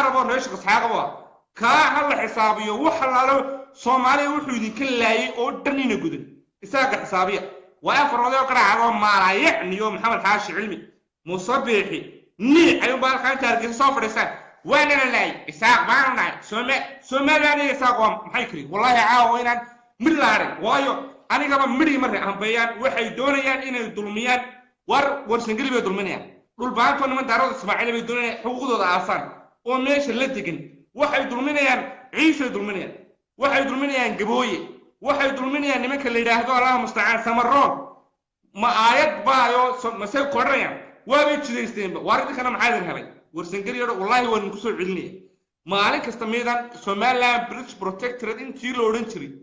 rabo reeshka saaqaba ka hal xisaabiyo waxa la Soomaaliya wuxuu idinka laayay oo dhanina gudan isaaga xisaabiya waa faroodo qaraacado maalaayicniyo maxamed xaashi cilmi musabixi ni ayu baalkan taarkiisa soo fadhiisay وانا لا اساق معنا سومالي اساق maxay kiri wallahi caawa inaan mid la harin waayo aniga ba miri mar aan bayaan waxay doonayaan inay dulmiyaan war sangili bay dulminayaan dhul baanto niman daarada Ismaaciil bay doonayaan xuquuqdooda aasan oo meesha la degan waxay dulminayaan ciise dulminayaan waxay dulminayaan gabooye waxay dulminayaan nimanka la yiraahdo Allah musta'an samaroon ma aayad baayo masay qorayaan waa bay jideysteen waaridkana maxay helay ورسنجري والله وين كسر علني مالك استميدان سومالان بريتش بروتكتورد انتي لورنتري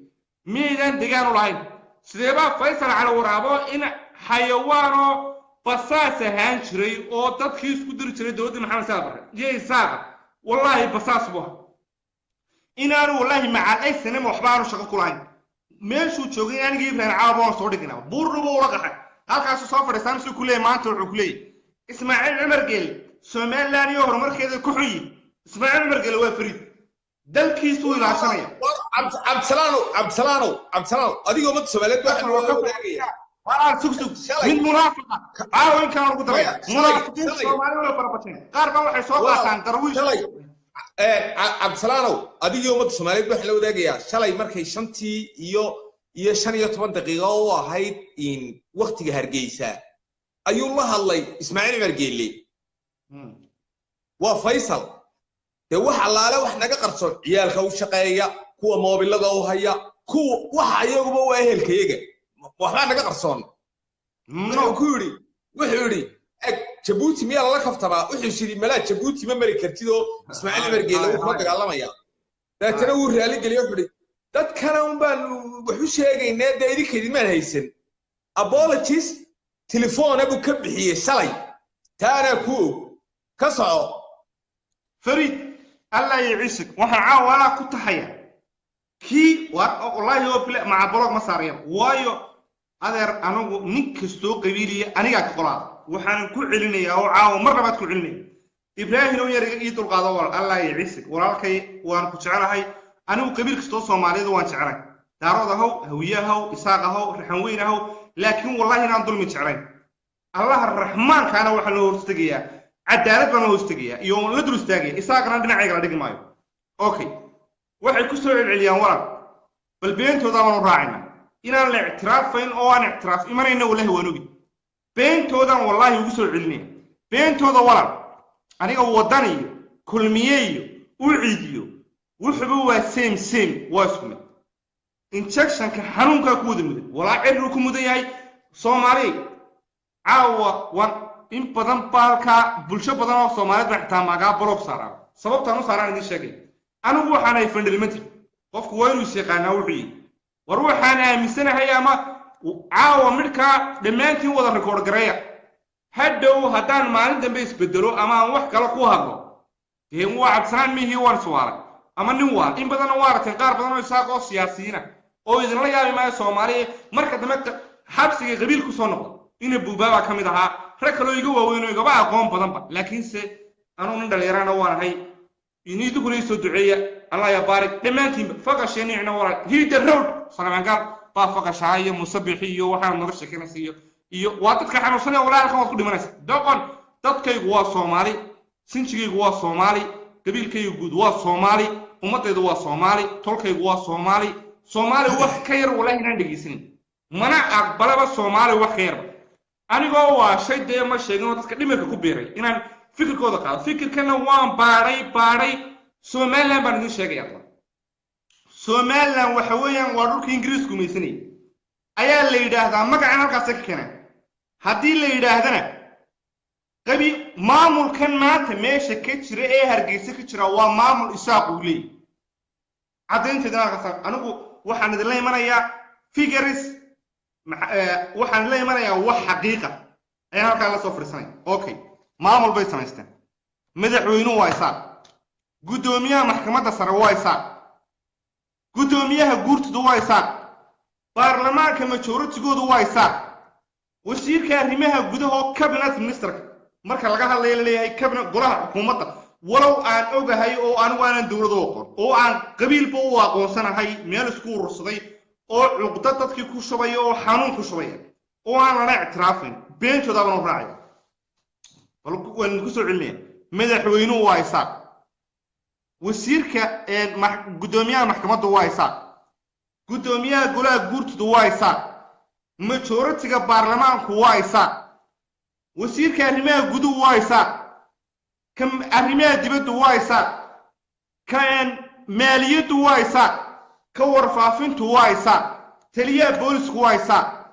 ميدان دجان ولاين سيبا فيصل على ورابو ان حيوانو بساسه هانشري او تدخيس كدر جري دود محمد صابر جي صابر والله بساس بو انا والله مع اي سنه وحبارو شقه كلاين ميشو جوغين ان جيبن عابو سو دغنا بوربو ورقه halkaas soo fadhiistaan si kulay maanta wuxuu kulay Ismaaciil Umar Geel Soomaaliland iyo horumarkeeda ku xuyi Ismaaciil Umar Geel waa fariid dalkiisu ilaashanaya Abdsalaano adiga umad Soomaaliyeed waxa loo wadaagaya waa sugsug min munaafiqa caawin kan ugu daray munaafiqiin Soomaaliyeed waa barbateen qaar ba waxay soo qaataan darwiish Abdalaano adiga umad Soomaaliyeed waxa loo wadaagaya shalay markay 5 iyo 15 daqiiqo oo ahayd in waqtiga Hargeysa ayuu la hadlay Ismaaciil Umar Geel وفيصل ده waxa laale wax naga qarsoon ciyaalka u shaqeeya kuwa moobilada u haya kuwa waxa ayaguba waa ehelkayga waxa naga qarsoon wuxuu yiri Djibouti miyaa la kaftaba wuxuu shiri mala Djibouti ma mari kartido Ismaaciil Umar Geel uu la dagaalamaya dadkana uu raali galiyo wuxuu dadkana un baan wuxuu sheegaynaa deedikeedii ma haysan apologies telefoon abu ka bixiyay shalay taana ku كسعو فريد الله يعيشك وحن عاولا كتحيا كي والله هو مع بلوغ مصاريا وايو أدر أنا نكستو قبيلي أنا قاعد قلاد وحن كل علني أو عاو مرة ما تكون علني إبراهيم لو يريد القضاء الله يعيشك ورالكي وأنا كنت على هاي أنا وقبيل كستو صومالي وأنا شعرك دارو هوية إساقه رحموينه لكن والله أنا ظلمي شعرين الله الرحمن كان وحنا ورستقيا عدالة بنا ورستقيا يوم ندرس تاجي إساقنا عندنا عيقلا دقي مايو أوكي واحد كسر العليان ورا بالبنت وضعنا راعينا إن الاعتراف فين أو أنا اعتراف إيمان إنه ولا هو نبي بنت وضع والله يكسر العليا بنت وضع ورا أنا وضعني كل مية وعيديو وحبوا سيم واسمه إنشكشن كحنون كقود مده ولا عرّكم مده ياي سومالي عاوة إن بدن بالكا بلشة بدن أو سومالي بحتاج ماجا بروك سارا سبب تانو سارا ندي شيء أنا هو حنا يفند المتر قف كوين وسيقنا وعي وروح أنا مسنا هي ما عاوة مركا دمانتي وضع ريكورد قرية هدو هدان مالين دمبيس بدرو أما وح كلا قوها هي هو عكسان مي هو سوارة أما نوار إن بدن نوار تنقار بدن يساقو سياسيين أو إذا لا يعمل ما سومالي مركا دمت حبس قبيل كسونق إن بوبا كمدها ركلوا يجوا وينو يجوا قوم بدن لكن سه أنا من دليران وانا هاي إني تقول يسود دعية الله يبارك دمانتي فقط شيء إحنا ورا هي الرود صار قال فقط شاي مسبحي وحنا نرش كنسيه واتك حنا وصلنا ولا ركوا كل مناس دقن تدك يجوا سومالي سنشي يجوا سومالي قبيل كي يجوا سومالي أمته يجوا سومالي ترك يجوا سومالي وخير ولا هنا دقيسين منا أقبل بس سومالي وخير أنا جوا شيء ده ما شيء إنه تكلم كوبيري إن فكر كذا قال فكر كنا وان باري سومالي بردين شيء يطلع سومالي وحويا وروك إنجليز كوميسني أيا اللي يده ما كان كاسك كنا هدي اللي يده قبي مامور كان مات ماشي كتير إيه هرجيس كتير ومامور إساقولي عدين تدنا كسر أنا وحنا دلنا يمنا يا فيجرس وحنا دلنا يمنا يا وحقيقة أنا هركا الله صفر سنة أوكي مامور بيت سنة مدحوينو وايسار قدوميها محكمة سر وايسار قدوميها جورت دو وايسار برلمان كما شورت جود وايسار وشير كارمها جوده كابينت مينستر marka laga hadlayo leeyahay kabna golaha xukuumadda ولو أن أوجهي أو أن وأنا دولة دوقر أو أن قبيل بوا قوسنا هاي ميل سكور رصدي أو عقدة كي كوشبية أو حنون كوشبية أو أنا اعترافين بين شو دابا نراعي ولو وين كسر عليه مدحوينه وايساق وسيرك قدوميها محكمة وايساق قدوميها قولا قرط وايساق مشورتك برلمان وايساق وسيرك أرميها قدو وايساق كم أرميها دبد وايساق كان مالية وايساق كورفافين وايساق تليها بوليس وايساق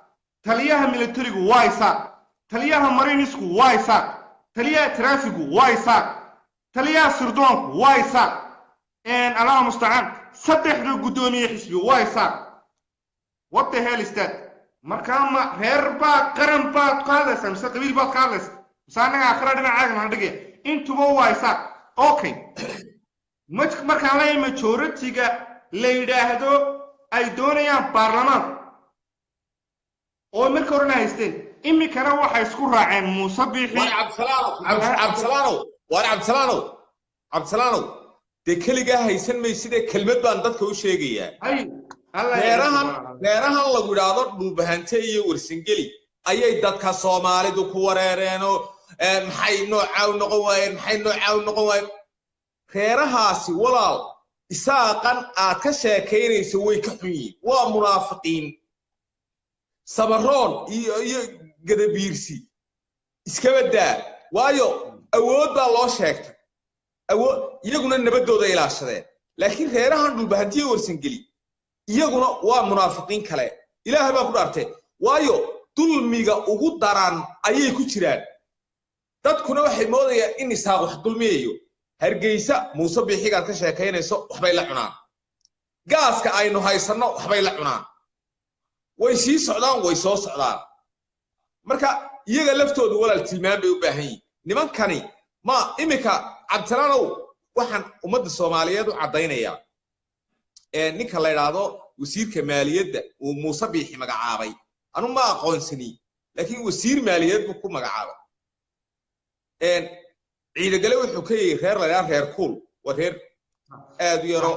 تليها ميليتري وايساق تليها مارينيس وايساق تليها ترافيق وايساق تليها سردون وايساق ان الله مستعان صدح له قدومي حسبي وايساق what the hell is that markama reerba qaran baad qaadaysa mise qabiil baad qaadaysa saanaga akhradina caagna dhigay intuba waaysaaq okay markaan la majority-ga la yiraahdo ay doonayaan baarlamaan oo marka horena haysteen imikana waxay isku raaceen Muuse Biixi Cabdisalaano de kaliga haysan may sida kelmad baan dadka u sheegayaa reerahan lagu yiraahdo dhulbahante iyo warsingeli ayay dadka Soomaalidu ku wareereen oo maxay nooca noqon waayeen reerahaasi walaal isaaqan aad ka sheekeynayso way ka xun yihiin waa munaafiqiin sabaroon iyo gadabiirsi iska badaa waayo awood baa loo sheegtay iyaguna nabadooda ilaashadeen laakiin reerahan dhulbahantiye warsangeli iyaguna waa munaafiqiin kale ilaahay baa ku dhaartay waayo dulmiga ugu daran ayay ku jiraan dadkuna waxay moodayaan in isaaq wax dulmiyayo hargeysa Muuse Biixi gaar ka sheekeynayso waxbay la cunaan gaaska aynu haysano waxbay la cunaan way sii socdaan way soo socdaan marka iyaga laftoodu walaal tilmaam bay u baahan yihiin nimankani ma imika Cabdisalaano waxaan ummadda Soomaaliyeed u cadeynaya ninka la yiraahdo wasiirka maaliyadda oo Muuse Biixi magacaabay anu ma aqoonsani laakiin wasiir maaliyad buu ku magacaabay ciidagale wuxuu ka yahay reer la yiraahdo reer kuul waa reer aad u yaro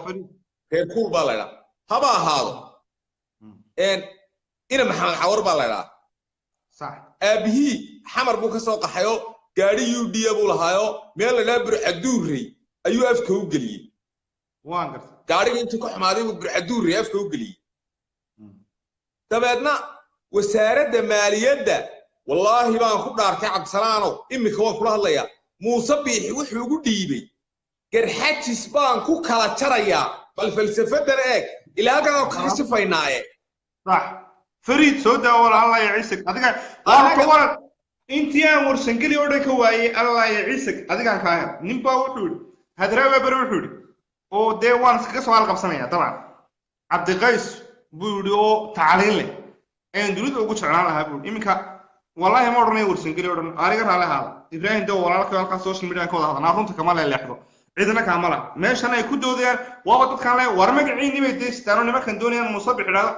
reer kuul baa la yiraahdo haba ahaado ina maxamed cawar baa la yiraahdo صح aabihi xamar buu ka soo qaxayo gaari UD buu lahaayo meel la yiraahdo Burcaduurey ayuu afka u galiyay waan gartay gaariga intuu ku xumaaday buu Burcaduurey afka u galiyay dabeedna wasaaradda maaliyadda wallahi baan ku dhaartay Cabdisalaano imika waan kula hadlayaa Muuse Biixi wuxuu ugu dhiibay garxajis baan ku kala jarayaa bal falsafadan eeg ilaa halkan ka sifaynaaye صح فريد سودا ولا الله يعيسك adiga waa intii warsangeli oo dhanka waayay Allah يعيسك adiga kaayan nimba wuxuu hadraaba bar wuxuu oo de waan iska soo halqabsanaya taban Cabdi Qays buu oo taaliin leh aan dulid ugu jeclaan lahaa buu iminka wallahi ma oranay warsangeli oo dhan ariga raalahaada Ibrahim daw walaalka halka social media ka wada hadana runta kama leexdo cidna kama la meeshan ay ku doodayaan waa dadkan leh war magaciini bay deystaan oo nimankan doonayaan Muuse Biixi dhado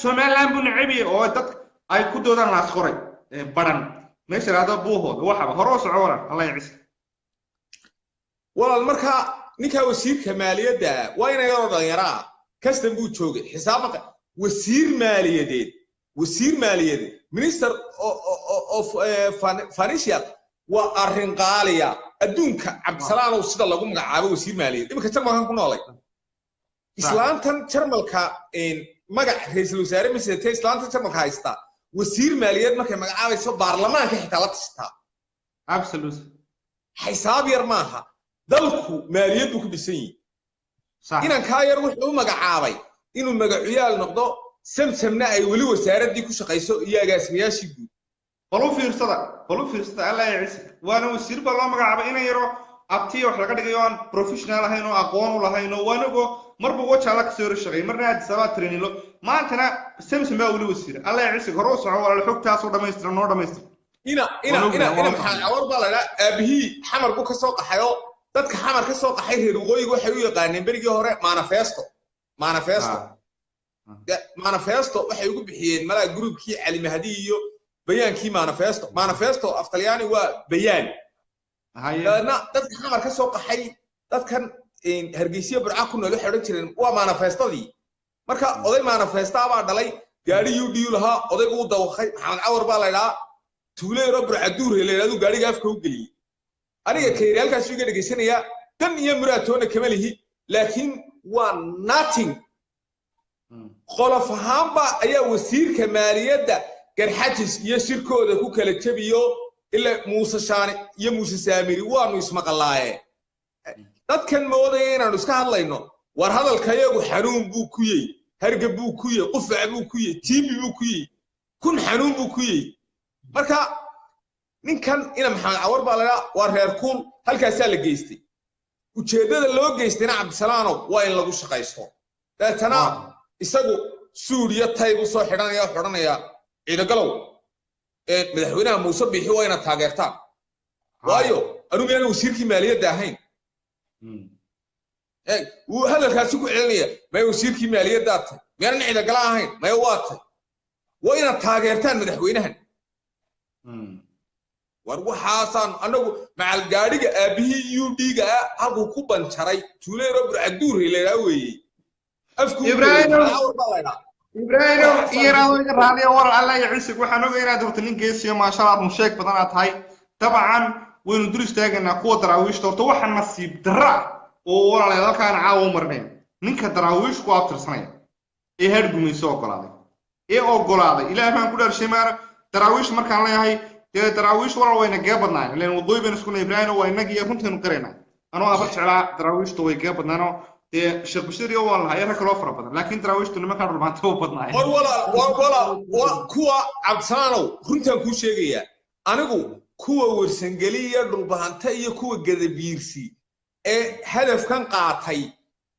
Somaliland buu nacibi oo dad ay ku doodaan naas qoray baran meesha raado buuhooda waxaba hore soo cawran Allah ya ciise walaal marka ninka wasiirka maaliyadda waa inay yaro dhalinyaro kastan buu joogay xisaabka wasiir maaliyadeed minister of financial wa arrin qaaliya adduunka Cabdisalaano sida lagu magacaabo wasiir maaliyadeed imika jarmalkan ku noolay islaantan jarmalka magac ra'iisul wasaare misate islaantan jarmalka haysta wasiir maaliyadeed markay magacaabayso baarlamaanka xitaa la tashtaa absolutely xisaab yar maaha dalku maaliyaddu ku dhisan yahay inan ka yar wuxuu magacaabay inuu magaciyaal noqdo samsamna ay wali wasaaradii ku shaqeyso iyaga asmiyaashii guud qolo fiirsada Allah ya ciise waana wasiir baa loo magacaabay inay yaro abtiyo wax laga dhigayo aan professional ahayn oo aqoon u lahayn oo wanago marba waxa la kasoo shaqeey marna aad sabab trainilo maantana samsam baa wali wasiir Allah ya ciise hore soo walaal xogtaas oo dhameystiran ina maxaa awar baa la aabihi xamar buu ka soo qaxayo dadka xamar ka soo qaxay reer waqooyiga waxay u yaqaaneen berigii hore manifesto waxay ugu bixiyeen mala groupkii Ali Mahdi iyo bayaankii manifesto aftalyaani waa bayaan dabeedna dadka xamar ka soo qaxay dadkan hargeysa burca ku nool waxay odhan jireen waa manifestadii marka oday manifesta baa dhalay gaari UD lahaa odaygu u dawaqay maxamed cawar baa la yidhaa tuuleero burca duur la yidhaahdo gaariga afka u geliyay aniga kayriyaalkaas iga dhegeysanaya dan iyo muraatoona kama lihi laakiin waa nothing qolof ahaanba ayaa wasiirka maaliyadda garxajis iyo shirkooda ku kala jabiyo ilaa muuse shaani iyo muuse saamiri waanu ismaqalaaye dadkan moodaya inaanu iska hadlayno war hadalkayagu xanuun buu ku yey hargab buu ku yey qufac buu ku yey tiibi buu ku yey kun xanuun buu ku yey marka ninkan ina maxamed cawar baa laga waa reer kuul halkaasaa la geystay ujeedada loo geystayna cabdisalaano waa in lagu shaqaysto daatana isagu suuriya tayb u soo xidhanaya ciidagalow madaxweynaha muuse biixi waa inaad taageertaan waayo anu miyaan wasiirkii maaliyadda ahayn wuu hadalkaasi ku celinaya may wasiirkii maaliyaddaa tay miyaanan ciidagala ahayn maya waa tay waa inaad taageertaan madaxweynahan war waxaasaan anagu macal gaadhiga aabihii UD-ga halkuu ku banjaray tuuleero burcaduur la yidhaa weeye afku ibraahim iyaraado raaliya war alla ya ciise waxaan ogahay inaad horta nin geesiyo maasha Allah sheeg badan aad tahay dabcan waynu dur istaaganaa kuwa daraawiishta horta waxa nasiib darra oo walaalayaal halkaan caawo marnay ninka daraawiish ku abtirsanaya ee hadgumayso ogolaaday ilaahay baan ku dhaarshay maar daraawiish markaan leeyahay daraawiish walaal wayna gee badnaan ilaan wadooy baan isku ibraahim waa inaga iyo runteenu qareena anoo abar jeclaa daraawiishtu way gee badnaano sheekh bashir iyo walaal ayra kala fara badan laakiin daraawiishtu nimanka dhulmaanta u badnaay walaal kuwa cabsanaanow runtaan ku sheegaya anigu kuwa warsangeliya dhulbaanta iyo kuwa gadabiirsi ee hadafkan qaatay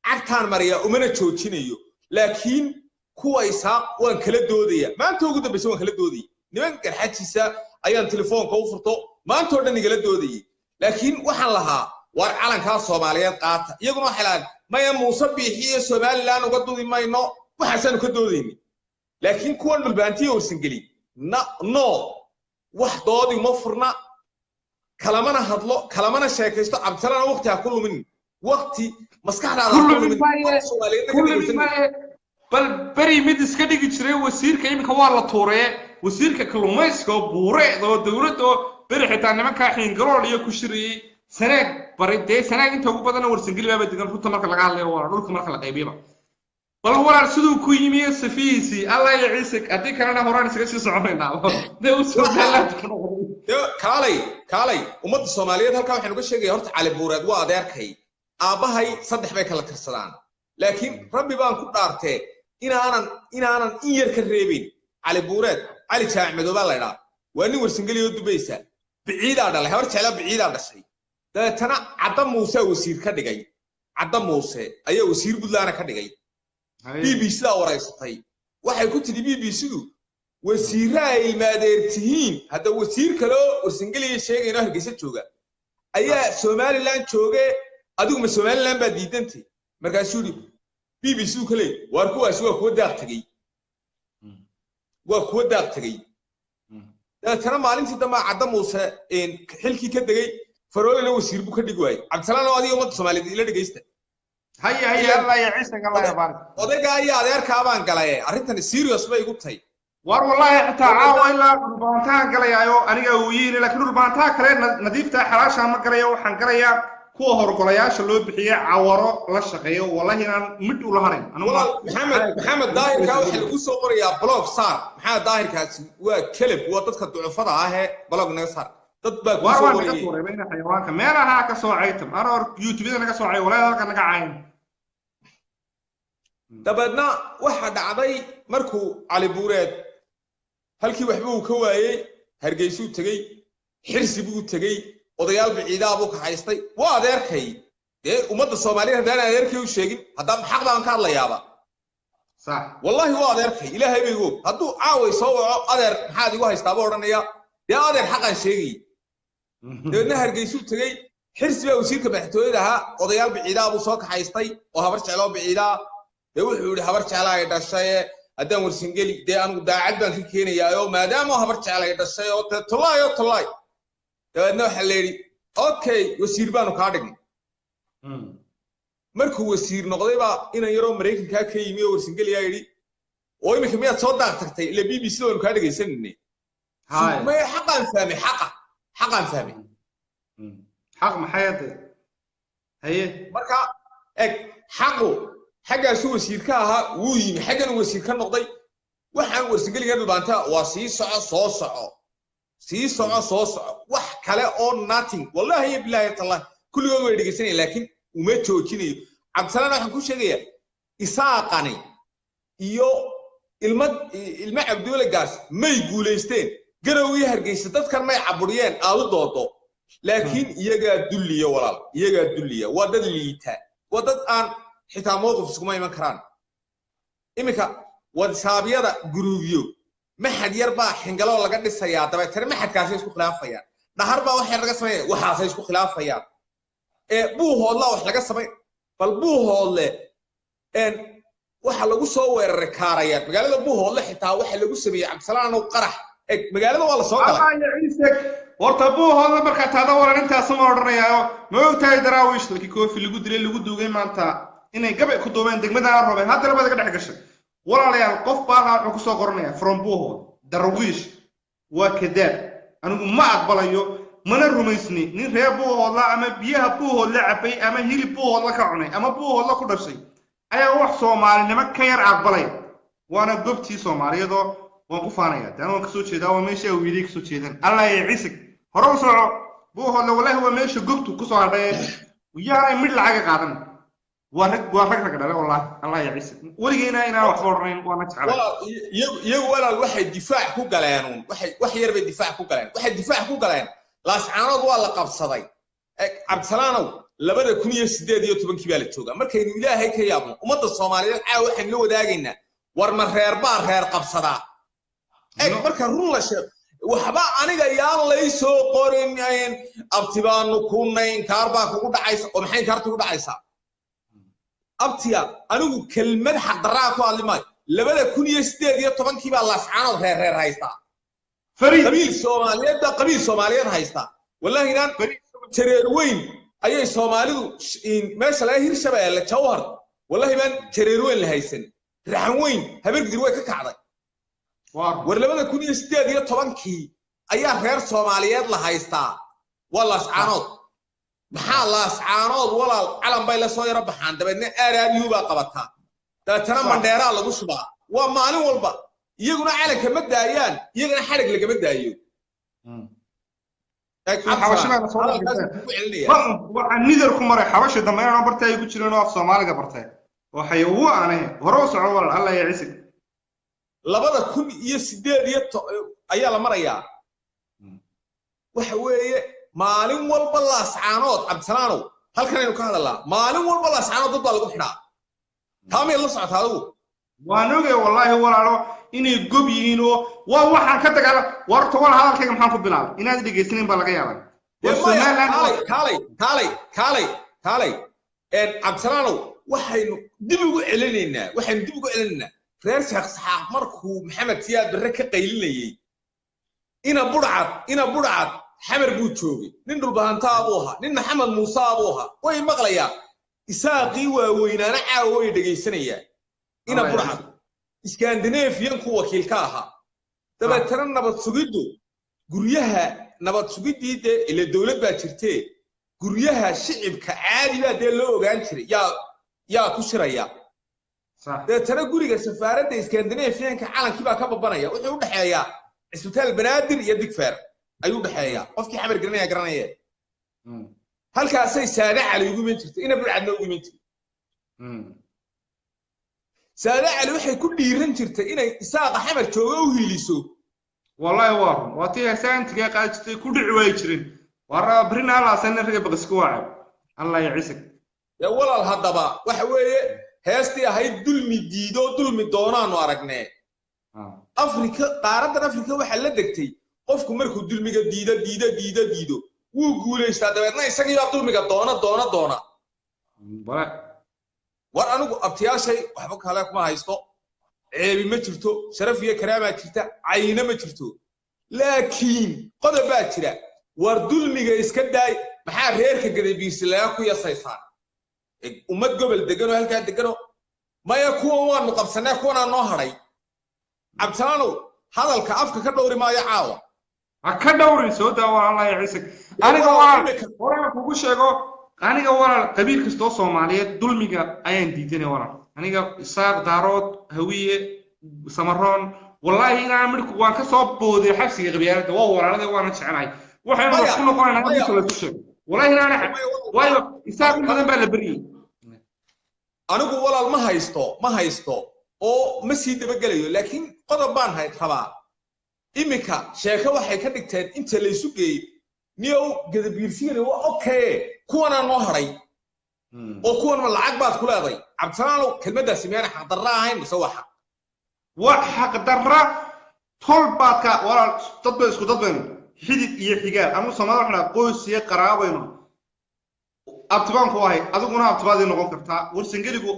cagtaan mariya umana joojinayo laakiin kuwa isaaq waan kala doodaya maanta ugu dambaysa waan kala doodayay niman garxajisa ayaan telefoonka u furto maanta oo dhan igala doodayay laakiin waxaan lahaa war calanka Soomaaliyeed qaata iyaguna waxay lahayd maya muuse biixi iyo Somaliland uga doodi mayno waxaasaan ka doodayni laakiin kuwan dhulbaantiyo warsangeli no wax doodi ma furna kalamana hadlo kalamana sheekaysto cabdisalaam waqti ha ku lumin waqti maskaxdaada ku lumin bal bari mid iska dhigi jiray wasiirka imika waa la tuuree wasiirka kalluumayska buureed oo dawladda bari xitaa nimanka xiingarool iyo ku shiriyay sanaag bari dee sanaag inta ugu badan warsangeli baa degan runta marka laga hadlayo waa dhulka marka la qaybiyo bal walaal sidoo ku yimiye safiisi alla ya ciise adii kalena horaan isaga sii soconaynaa dee u soo galad kaalay ummadda Soomaaliyeed halka waxaan uga sheegay horta cali buureed waa adeerkay aabahay saddex bay kala tirsadaan laakiin rabbi baan ku dhaartay inaanan in yar ka reebin cali buureed cali jaamacado baa la yiraahdaa waa nin warsangeli oo dubaysa biciida dhalay hor jecla biciida dhashay daatana cadda muuse wasiir ka dhigay cadda muuse ayaa wasiir budlaana ka dhigay BBC waraysatay waxay ku tiri BBC-du wasiiraa ilmaadeertihiin hadda wasiir kale oo warsangeli sheegayna hargeysa jooga ayaa Somaliland jooge adigu ma Somaliland baa diidantay markaasuu yiri BBC kale war kuwaas waa kuwa daaq tagay daatana maalintii dambe cadda muuse xilkii ka dagay faroolena wasiir buu ka dhigay cabdisalaam oo adiga ummadda Soomaaliyeed ila dhageysta هيا الله يعيشك الله يبارك odayga ayaa adeerka baan galay arrintan serious bay igu tahay war wallahi xitaa caawa ilaa dhulbaantaan galayaayo aniga uu yiin laakiin dhulbaantaa kale nadiifta xalaasha ma galayo waxaan galayaa kuwa horgolayaasha loo bixiyay caawaro la shaqeeyo wallahi inaan mid u lahayn maxamed daahirka waxa lagu soo qorayaa blog saar maxaa daahirkaasi waa kelib waa dadka ducufada ah ee blog naga saar dad baa ku soo qorayay xayawaanka meelaha ka soo caytam aror youtube-da naga soo cay wallahi halka naga cayn dabadna waxa dhacday markuu cali buureed halkii waxba uu ka waayay hargeysuu tagay xirsi buu tagay odayaal biciidaa buu ka haystay waa adeerkay ee ummadda Soomaaliyeed hadaan adeerkay u sheegin hadda xaq baan ka hadlayaaba صح والله هو adeerkay ilaahay bay ugu haduu caaway soo waco adeer maxaad igu haystaaba oranaya yaa adeer xaqan sheegay deedna hargeysuu tagay xirsi baa wasiirka madaxtooyada ahaa odayaal biciidaa buu soo ka haystay oo habar jeclo biciidaa wuxuu yiri habar jeclaa ay dhashay hadaan warsangeli dee anigu daacad baan ka keenayaa maadaama habar jeclaa ay dhashay oo tolay deedna waxa la yiri اوكي وزير بانو كادغن markuu wasiir noqday ba in yaro Mareykanka ka yimi oo warsingeliya yiri oo imika miyaad soo daaqtay ila BBC oo ka dhageysanay hay ma xaqan fahmi xaqan fahmi xaq maxayade haye marka eg xaqo xaga soo wasiirka aha wuu yimi xagan wasiir ka noqday waxaan warsingeliya dhulbaanta waa sii soco wax kale oo nothing wallahi billahi taala kulligood way dhageysanay laakiin uma joojinayo cabdisalaam waxaan ku sheegaya isaaqani iyo ilma cabdulle gaas may guuleysteen garowi hargeysa dadkan may caburiyeen aadu doodo laakiin iyaga dulliya walaal iyaga dulliya waa dad liita waa dad aan xitaa mowqif isku ma iman karaan imika wadaabiyada guruubiyo maxad yar baa xingalo laga dhisayaa dabeetana maxadkaas isku khilaafayaan dhahar baa wax yar laga sameeyay waxaas isku khilaafayaan buu hoodla wax laga samay bal buu hoodle waxa lagu soo weeraray kaaraya magaalada buu hoodle xitaa waxa lagu sameeyay cabdisalaam oo qarax magaalada waa la soo galay warta buu hoodle marka taada waran intaas ma oranayo ma ogtahay daraawish laki koofi lagu dilay lagu duugay maanta inay gabay ku doobeen degmada Arrobe hadda labada ka dhex gashay walaalayaal qof baa wuxuu ku soo qoranaya from buu hood daraawish waa kadaab anigu ma aqbalayo mana rumaysni nin reer buu hoodla ama biyaha buu hoodla cabay ama hilib buu hoodla ka cunay ama buu hoodla ku dhashay ayaa wax Soomaalinimo ka yar aqbalay waana gobtii Soomaaliyeed waan ku faanaya tan waan ka soo jeedaa waa meesha wiilii ka soo jeedan Allah ya ciisig hore u soco buu hoodla wallahi waa meesha gobtu ku soo hadhay wiyaha mid lacag qaadan waa rag dhalay wallahi Allah ya ciisig waligeena inaan wax qornayn waana jeclay iyagu walaal waxay difaac ku galeen wax yar bay difaac ku galeen laascaanood waa la qabsaday cabdisalaanow 2018 baa la joogaa markaynu ilaahay ka yaabno ummadda Soomaaliyeed waxaan la wadaagaynaa war ma reer baa reer qabsadaa marka run la sheeg waxba aniga yaan lay soo qorin abtibaanu kunayn kaarbaa kugu dhacaysa oo maxay kaartu ku dhacaysaa abtiya anigu kelmad xaqdaraa ku hadlimay 2018 baa laascaanood reer haystaa قبيل سوماليين هايستا والله هنا تريروين أي سوماليو مثلا هير شباب الجوهر والله من تريروين الهايسن رحموين هبرك دلوقتي كعضي ولا بدنا كوني استديا طبعا كي أي غير سوماليات لهايستا والله سعانات محل الله سعانات ولا علم بايلا صاير بحان دبنا أراديو بقبتها ده ترى من ديرا الله وشبا ومالي والبا يجونا على كمد دايان يجونا حرق لكمد دايو حواشنا صورة وعن نذركم مرة حواش دمنا أنا برتاي يقول شنو في الصومال قبرتاي وحيوه أنا وروس عوال الله يعيسك لبدا كل يسديد أيام مرة يا وحوي مالين والبلاس عانود عبد السلام هل كان يقول الله مالين والبلاس عانود ضد القحنا كامل الله صعد هذا وانوجي والله ولا إني جوبينو وواحد كتك على ورط ولا هذا الكلام محمد بلال إن هذا دقيقتين بالغيابا كالي عبد السلام وحين دبوا إعلاننا فرنسا صحاح مركو محمد سياد بركة قيلني إنا برعت حمر بوتشوي نندل بهانتا أبوها نن محمد موسى أبوها وين مغليا إساقي وينانا عاوي دقيقتين إنا برعت إسكندنافيان كو وكيل كاها دابا ترى نبات سوغيدو غوريها نبات سوغيدي الى الدوله با جيرتي غوريها شعبك عادي با دي لو اوغان جيري يا كشريا صح ترى غوريغا سفارده إسكندنافيان كعلنكي با كببنيا وخو دخيا اسبيتال بنادر يا دغفر ايو دخيا قفكي حمر غرانيا halkaasay saada cali ugu min jirtay ina bilcadna ugu min jirtay saada cali waxay ku dhiiran jirtay inay isaaq xamar joogo u hiiliso wallahi waati saantiga qaajtay ku dhici way jirin wara brina la sanan riga baqsku waacay allah yacisik ya walaal hadaba waxa weeye heestii ahayd dulmi diido dulmi doonaanu aragnay afrika qaaradan afrika waxa la degtay qofku markuu dulmiga diido wuu guuleystaa dabeedna isaga dulmiga doona war anigu abtiyaashay waxba kale kuma haysto ceebi ma jirto sharaf iyo karaama jirta cayna ma jirto laakiin qodob baa jira war dulmiga iska daay maxaa reerka gadabiirsilaga ku yasaysaan ummad gobol degano halkaa degano maya kuwa waanu qabsanay kuwana noo haray cabdisalaanow hadalka afka ka dhowri maayo caawa ha ka dhowrin soo daawa allah ya ciise aniga walaal kugu sheego aniga walaal qabiil kastoo Soomaaliyeed dulmiga ayaan diidanay walaal aniga isaaq daarood hawiye samaroon wallahi ina amirku waan ka soo booday xabsiga qabyaalada waa walaalada waana jecelahay waxaynu ku noqonaynaa hadii soo sheego wallahi ina waayo isaaq badan baa la bariyay anigu walaal ma haysto oo ma sii dabagalayo laakiin qodob baan rabaa imika sheeko waxay ka dhigteen inta la isu geeyay niyow gadabiirsiga waa okay kuwana noo haray oo kuwana lacag baad ku leeday cabdisalaanow kelmadaasi miyaan xaq darra ahayn mise waa xaq darra tolbaadka walaal dad bay isku dadbeen xidid iyo xigaal ama Soomaaliya waxa qoys iyo qaraabayno abtibaanku wahay adiguna abtibaadii noqon kartaa warsangeligu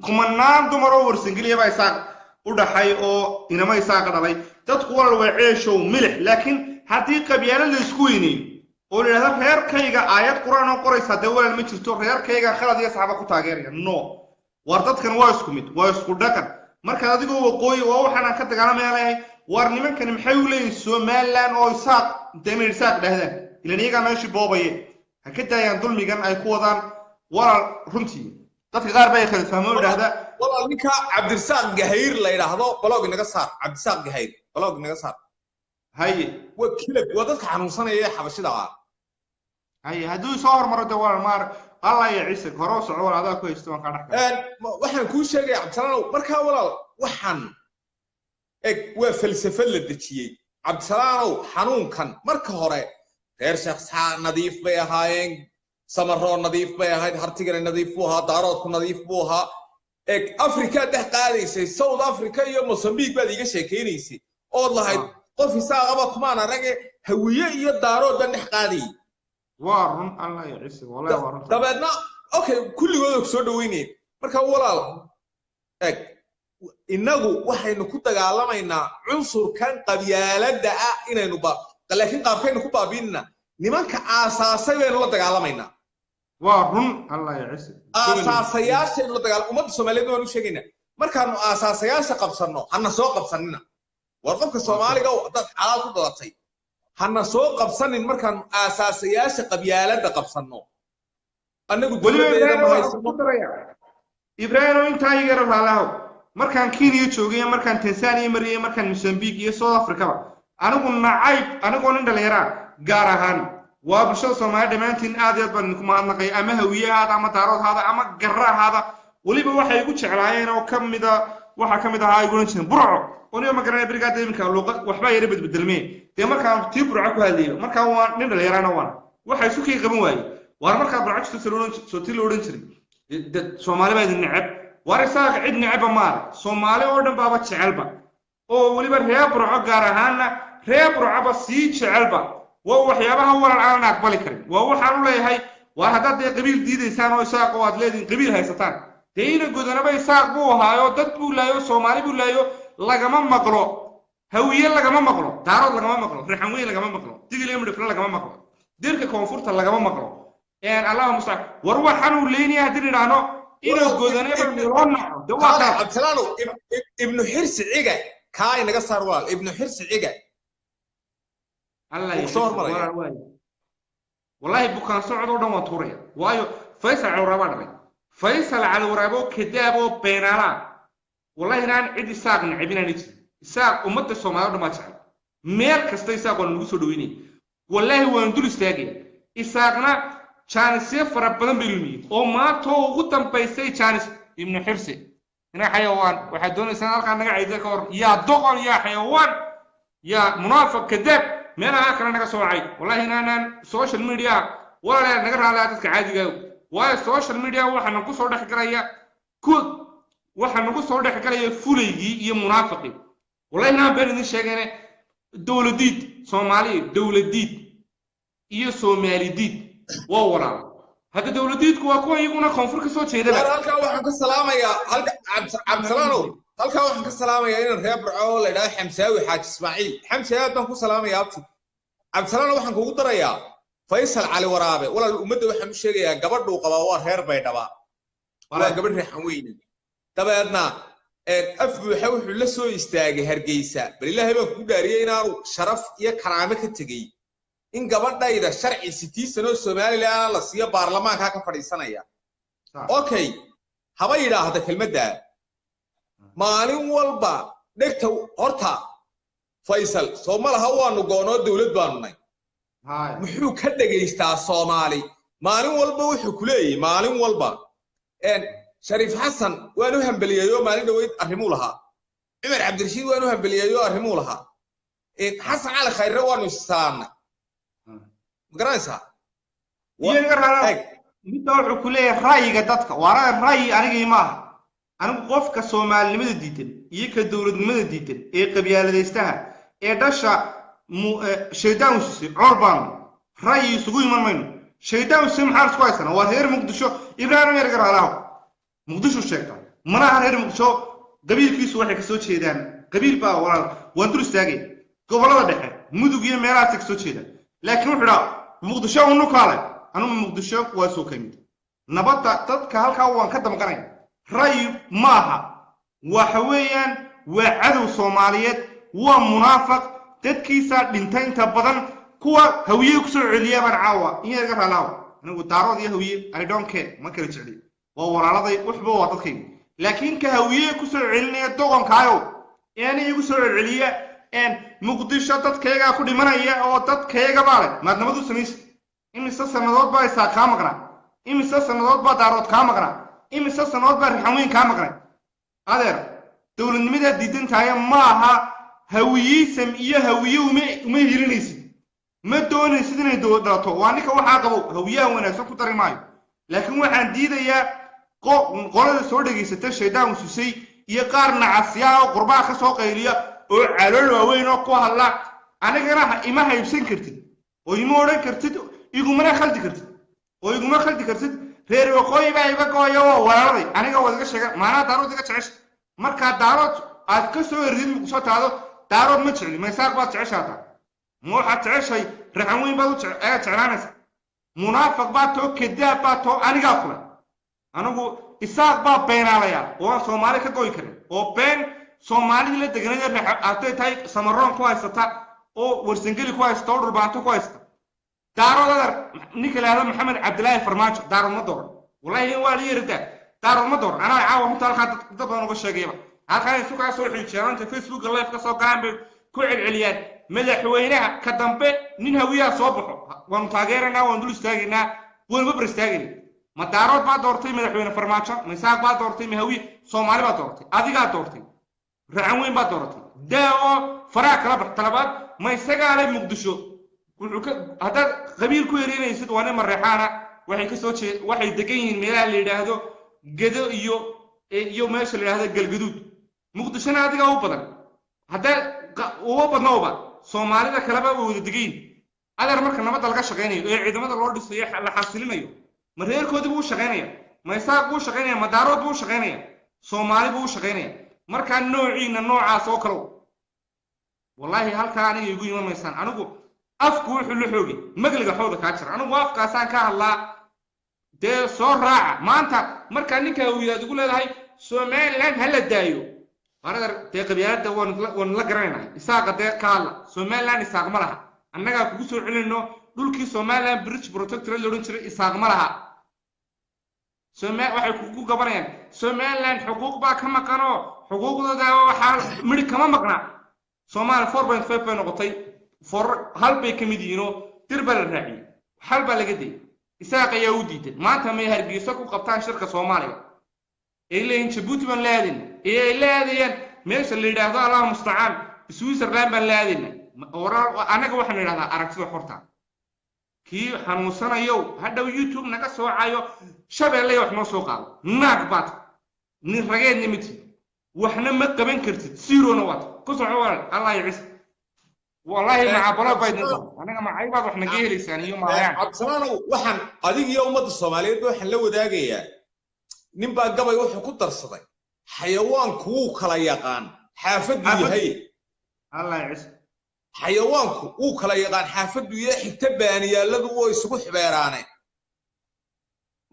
kumanaan dumaro warsangeliya baa isaaq u dhaxay oo inama isaaq dhalay dadku walaal way ceeshow milix laakiin hadii qabyaalada la isku weynay oo leeyahay reerkayga aayad quraan oo qoraysa dawlad ma jirto reerkayga khalad iyo saxaba ku taageeraya no war dadkan waa isku mid waa isku dhaqan marka adigoo waqooyi waa waxaan ka dagaalamaynaa war nimankan maxay u leeyihiin Soomaaliland oo isaaq deemir isaaq dhahdaan ilaa iyaga meeshii boobaye ha ka daayaan dulmigan ay ku wadaan walaal runtii dadka qaar bay kala fahmo dhahda walaal ninka Cabdirasaaq Gahayr la yiraahdo blog inaga saar Cabdirasaaq Gahayr blog inaga saar haye wakilad wadadka xanuunsanaya xabashida haye haduu soo hormaro walaal maar الله يعيسك هروس عوال هذا كويس توان كان waxaan ku sheegay Cabdisalaanow marka walaal waxaan waa falsafo la dejiyay Cabdisalaanow xanuunkan marka hore reer shakhsiga nadiif bay ahaayeen samarro nadiif bay ahayd hartigana nadiif buu ahaa daaroodku nadiif buu ahaa Afrika dhex qaadaysay South Africa iyo Mozambique baad iga sheekeynaysi oo lahayd qof isaaqaba kumaan arag hawiye iyo daarood baan dhex qaadayay وارن الله يعيسك والله وارن دبنا اوكي كل جود soo dhaweynay marka walaal inagu waxaynu ku dagaalamaynaa cunsurkan qabyaalada inaynu laakiin qaabkaynu ku baabinna nimanka aasaasay baynu la dagaalamaynaa وارن الله يعيسك aasaasayaash la dagaal umada Soomaaliyeed waanu sheegaynaa markaanu aasaasayaash qabsano hana soo qabsanina war qofka Soomaaliga dad xalaal ku dadatay hana soo qabsanin markaan aasaasayaash qabyaalada qabsano anagu dawladda ma haysto Ibrahim inta iga raalaho markaan Kenya joogay markaan Tanzania mariyay markaan Mozambique iyo South Africa anigu nacayb anigu nin dhalinyara gaar ahaan waa bulshada Soomaaliyeed dhamaantiin aad iyo aad baan ku mahadnaqay ama hawiyaha ama daaroodhaada ama garahaada waliba waxay igu jeclaayeen oo kamida waxa kamida ahaa igu jireen burco oo ma garanay brigaad imka luqad waxba yar bedbedelmeen de markaan tii burco ku hadlayo markaan waa nin dhalinyarana waan waxa isu kii qaban waayay war markaa burco soo tii loo oran jiray dad Soomaali baa idin neceb war isaaq cid neceb ma Soomaali oo dhan baaba jecelba oo waliba reer burco gaar ahaana reer burco si jecelba waa waxyaabaha walaal aan aqbali karin waa waxaan u leeyahay waa hadda qabiil diidaysaan oo isaaq oo aad leedin qabiil haysataan deena godanaba isaaq buu ahaayo dad buu laayo Soomaali buu laayo lagama maqlo hawiye lagama maqlo daarood lagama maqlo reexan weyn lagama maqlo digilay midfla lagama maqlo dirka koonfurta lagama maqlo Allahumma sa war waxaan u leenayaa hadii dhahno inuu godanaba miloona dawaa Cabdisalaanow ibnu Xirsi ciga kaay naga saar walaal ibnu Xirsi ciga الله يسوع والله بكان صعد ودم وطوريا وايو فيصل على ورابه فيصل على ورابه كدابو بينالا والله هنا عيد ساق نعبنا نجي ساق أمة الصومال ودم أشعل مير كستي ساق ونقص دويني والله هو ندول استاجي إساقنا كان سيف ربنا بالمي وما تو قدام بيسي كان ابن حرسي هنا حيوان وحدون سنة كان نقعد ذكر يا دقن يا حيوان يا منافق كذاب مانا هاكنا نغا سوعي والله هنا سوشيال ميديا ولا نغا رالاتك عاديغا واي سوشيال ميديا waxaan ku soo dhaxgalaya كود waxaan ku soo dhaxgalaya fulaygi iyo munaafiqi wallahi inaan been idin sheegane dawladid Soomaali dawladid iyo Soomaalidid waa walaal hada dawladidku waa kuwa iyaguna koonfur ka soo jeedada halka waxaan ka salaamayaa Cabdisalaanow halka waxaan ka salaamayaa in reer Burco la ilaahay Xamsaawi Xaaj Ismaaciil Xamsaawi baan ku salaamayaa Cabdisalaanow waxaan kugu darayaa faysal cali waraabe walaal ummadda waxaan u sheegayaa gabadhu qaba waa reer baydhaba waa gabadh reexan weyne dabeedna afbu waxa wuxuu la soo istaagay hargeysa bal ilaahay baa ku dhaariyay inaanu sharaf iyo karaamo ka tagay in gabadhayda sharci 60 sano Soomaaliland la siiyo baarlamaanka ka fadhiisanaya okay haba yiraahdo kelmadda maalin walba dhigta horta faysal Soomaaliha waanu goono dawlad baanu nahay muxuu ka dhageystaa Soomaali maalin walba wuxuu ku leeyahay maalin walba شريف حسن وانو همبليايو مالين دويد ارمو لها عمر عبد الرشيد وانو همبليايو ارمو لها حسن على خير وانو استانا مقرانسا ميدا wuxuu ku leeyahay raayiga dadka waara raay aniga ma anigu qofka Soomaalinimada diidan iyo ka dawladnimada diidan ee qabyaaladeystaha ee dhasha sheedaan si Orban raay isugu iman mayno sheedaan si maxaa isku haysana waa heer Muqdisho Ibrahim Yargaraalaw مقدشو شيكا منا هير مقدشو قبيل كيسو waxay ka soo jeedaan qabiil baa walaal waan dur istaagay gobolada dhexe mudug iyo meelaha ka soo jeedaan laakiin wuxuu raa muqdisho uu kaalay anu muqdisho waa soo kamid nabadda dadka halka waan ka damqanay ray maaha waxa weeyaan waa cadow Soomaaliyeed waa munaafiq dadkiisa dhintay inta badan kuwa hawiye ku soo celiya baan caawa in yar ga raalaaw anigu daarood iyo hawiye I don't care ma kala jecli وورالدي وحبه وضدكين لكن كهوية كسر علنية دوغن كايو يعني يكسر العلية ان مقدشة تدكيغا كودي منايا او تدكيغا بالي ما نمدو سميس إمسا سنوات با إساق كامقنا إمسا سنوات با دارود كامقنا إمسا سنوات با رحمين كامقنا هذا دول النميدة ديدن تايا ماها هوية سمئية هوية ومي هيرينيسي ما دوني سيدني دو دراتو وانيكا وحاقبو هوية وناسو كتاري مايو لكن waxaan diidayaa qolada soo dhageysatay sheedaan susay iyo qaarna casyaa oo qurbaa ka soo qayliya oo calool waaweyn oo ku hadla anigana ima haybsan kartid oo ima oran kartid iguma khaldi kartid reer waqooyi baa iba gooyo walaalay aniga wada ka sheega maana daarood iga jecesh marka daarood aad ka soo ridin ku soo taado daarood ma jecli ma saaq baad jeceshaata ma waxaad jeceshay raxan weyn baad u jeclaanaysaa منافق باتو كذاب باتو أنا قافله أنا أقول إساق باب بين عليا هو سومالي كقوي كره أو بين سومالي اللي تجنيه أعطيه تاي سمرون كويس تا أو ورسنجلي كويس تور رباطو كويس دارو دار نيكل هذا محمد عبد الله فرماج دارو مدور والله هو اللي يرد دارو مدور أنا عاوم متأخر طبعا نقول شيء هذا سوق عصور حيشان أنت فيسبوك الله يفكسو قام بكل العليان مدحوينها كدنبه نين هوية صبحه وانتاجرنا وندول استاجنا ونبر استاجنا ما دارود بعد دورتي مدحوين فرماتشا مساق بعد دورتي مهوي صومالي بعد دورتي أديك دورتي رعوين بعد دورتي داو فراك ربح طلبات ما يستجع على مقدشو هذا قبيل كويرين يسد وانا مريحانا وحي كسوتشي وحي دقين ميلا اللي ده جدو يو ماشي اللي هذا الجدود مقدشنا أديك هو بدن هذا هو بدنوبا صومالي ده كلامه ودقين هذا مركز نبض لقى شقيني إذا ما تقول الصياح اللي حاصلينه مرير كود بو شقيني ما يساق بو شقيني ما دارود بو شقيني صومالي بو شقيني مركز نوعين النوع سوكرو والله هل كان يقول يوم يسان أنا أقول أفكو حلو حوجي مقلق حوض كاتشر أنا وافق أسان كهلا ده صور راعة ما أنت مركز نيكا ويا تقول هاي سومال لان هلا دايو أنا تقبيات ده ونلقرينا إساق ده كهلا سومال لان إساق ملها أنا كوسو علنو دول كي سومالان بريتش بروتكتور اللي رنشر إساق ملها سومال واحد حقوق قبرين سومالان حقوق با كما كانوا حقوق ده حال مري كما مقنع سومال 4.5 نقطي فور هل بي كمدينو تربل الرعي حل بلقدي إساق يهودي ما أنت ما يهرجيسكو قبطان شركة سوماليا إلا إن جيبوتي من لادن إلا هذين ماشي اللي ده الله المستعان سويسرلاند من لادن أنا جوا حنا هذا أركض حرتا كي حنوصلنا يو هذا يوتيوب نقص عايو شبه اللي إحنا سوقا ناقبات نرجع نمتي وإحنا ما كمان كرت سيرو نوات قصة عوال الله يعز والله مع بلا بايدن أنا مع عيبات وإحنا جيه لساني يوم عيان عبسنا وحن هذيك يوم الصوماليين وحن لو داقية نبى قبل يروح كتر صدق حيوان كوك لا يقان حافظ لي هي الله يعز xayawaanku uu kala yaqaan xaafadu iyo xigta baaniyaaladu oo isugu xibeeraanay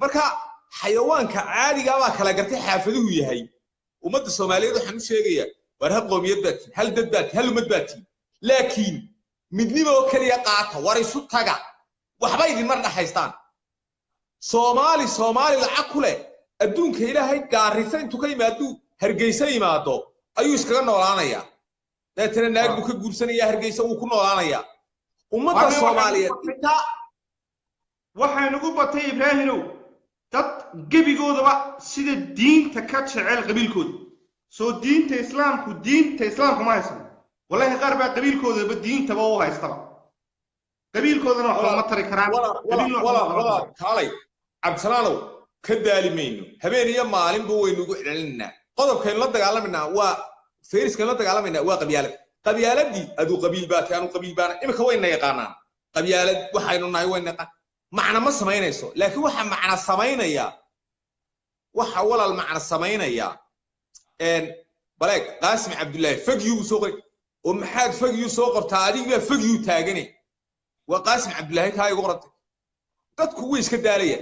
marka xayawaanka caadiga baa kala gartay xaafaduhu yahay ummadda Soomaaliyeed waxaan u sheegayaa war hal qoomiyad baad hal dad baad hal ummad baad laakiin midnimo kaliya qaata war isu taga waxba idin mar dhaxaystaan Soomaali lacag ku leh adduunka Ilaahay gaarisa intuu ka yimaado Hargeysa yimaado ayuu iskaga noolaanayaa dadna naag buu ka guursanaya Hargeysa uu ku noolaanayaa ummadda Soomaaliyeed inta waxaan ugu batay Ibraahimow dad gabigoodaba sida diinta ka jecel qabiilkooda soo diinta islaamku ma haysan wallahi qaar baa qabiilkoodaba diintaba u haystaba qabiilkoodana wax ma tari karaan wala kaalay Cabdisalaanow ka daalimayno habeen iyo maalin buu waynu ugu xidhanina qodobkeen la dagaalamayna waa feeriskeen la dagaalamayna waa qabyaaladii adu qabiil baa taanu qabiil baana imika wayna yaqaanaan qabyaalad waxaynu nahay wayna macna ma sameynayso laakiin waxa macna sameynaya waxa walaal macna sameynaya baleeg Qaasim Cabdullaahi fagiyu soo qoray oo maxaad fagiyu soo qortaa adiga fagiyu taagane waa Qaasim Cabdullaahi taay ugu qortay dadku way iska daalaya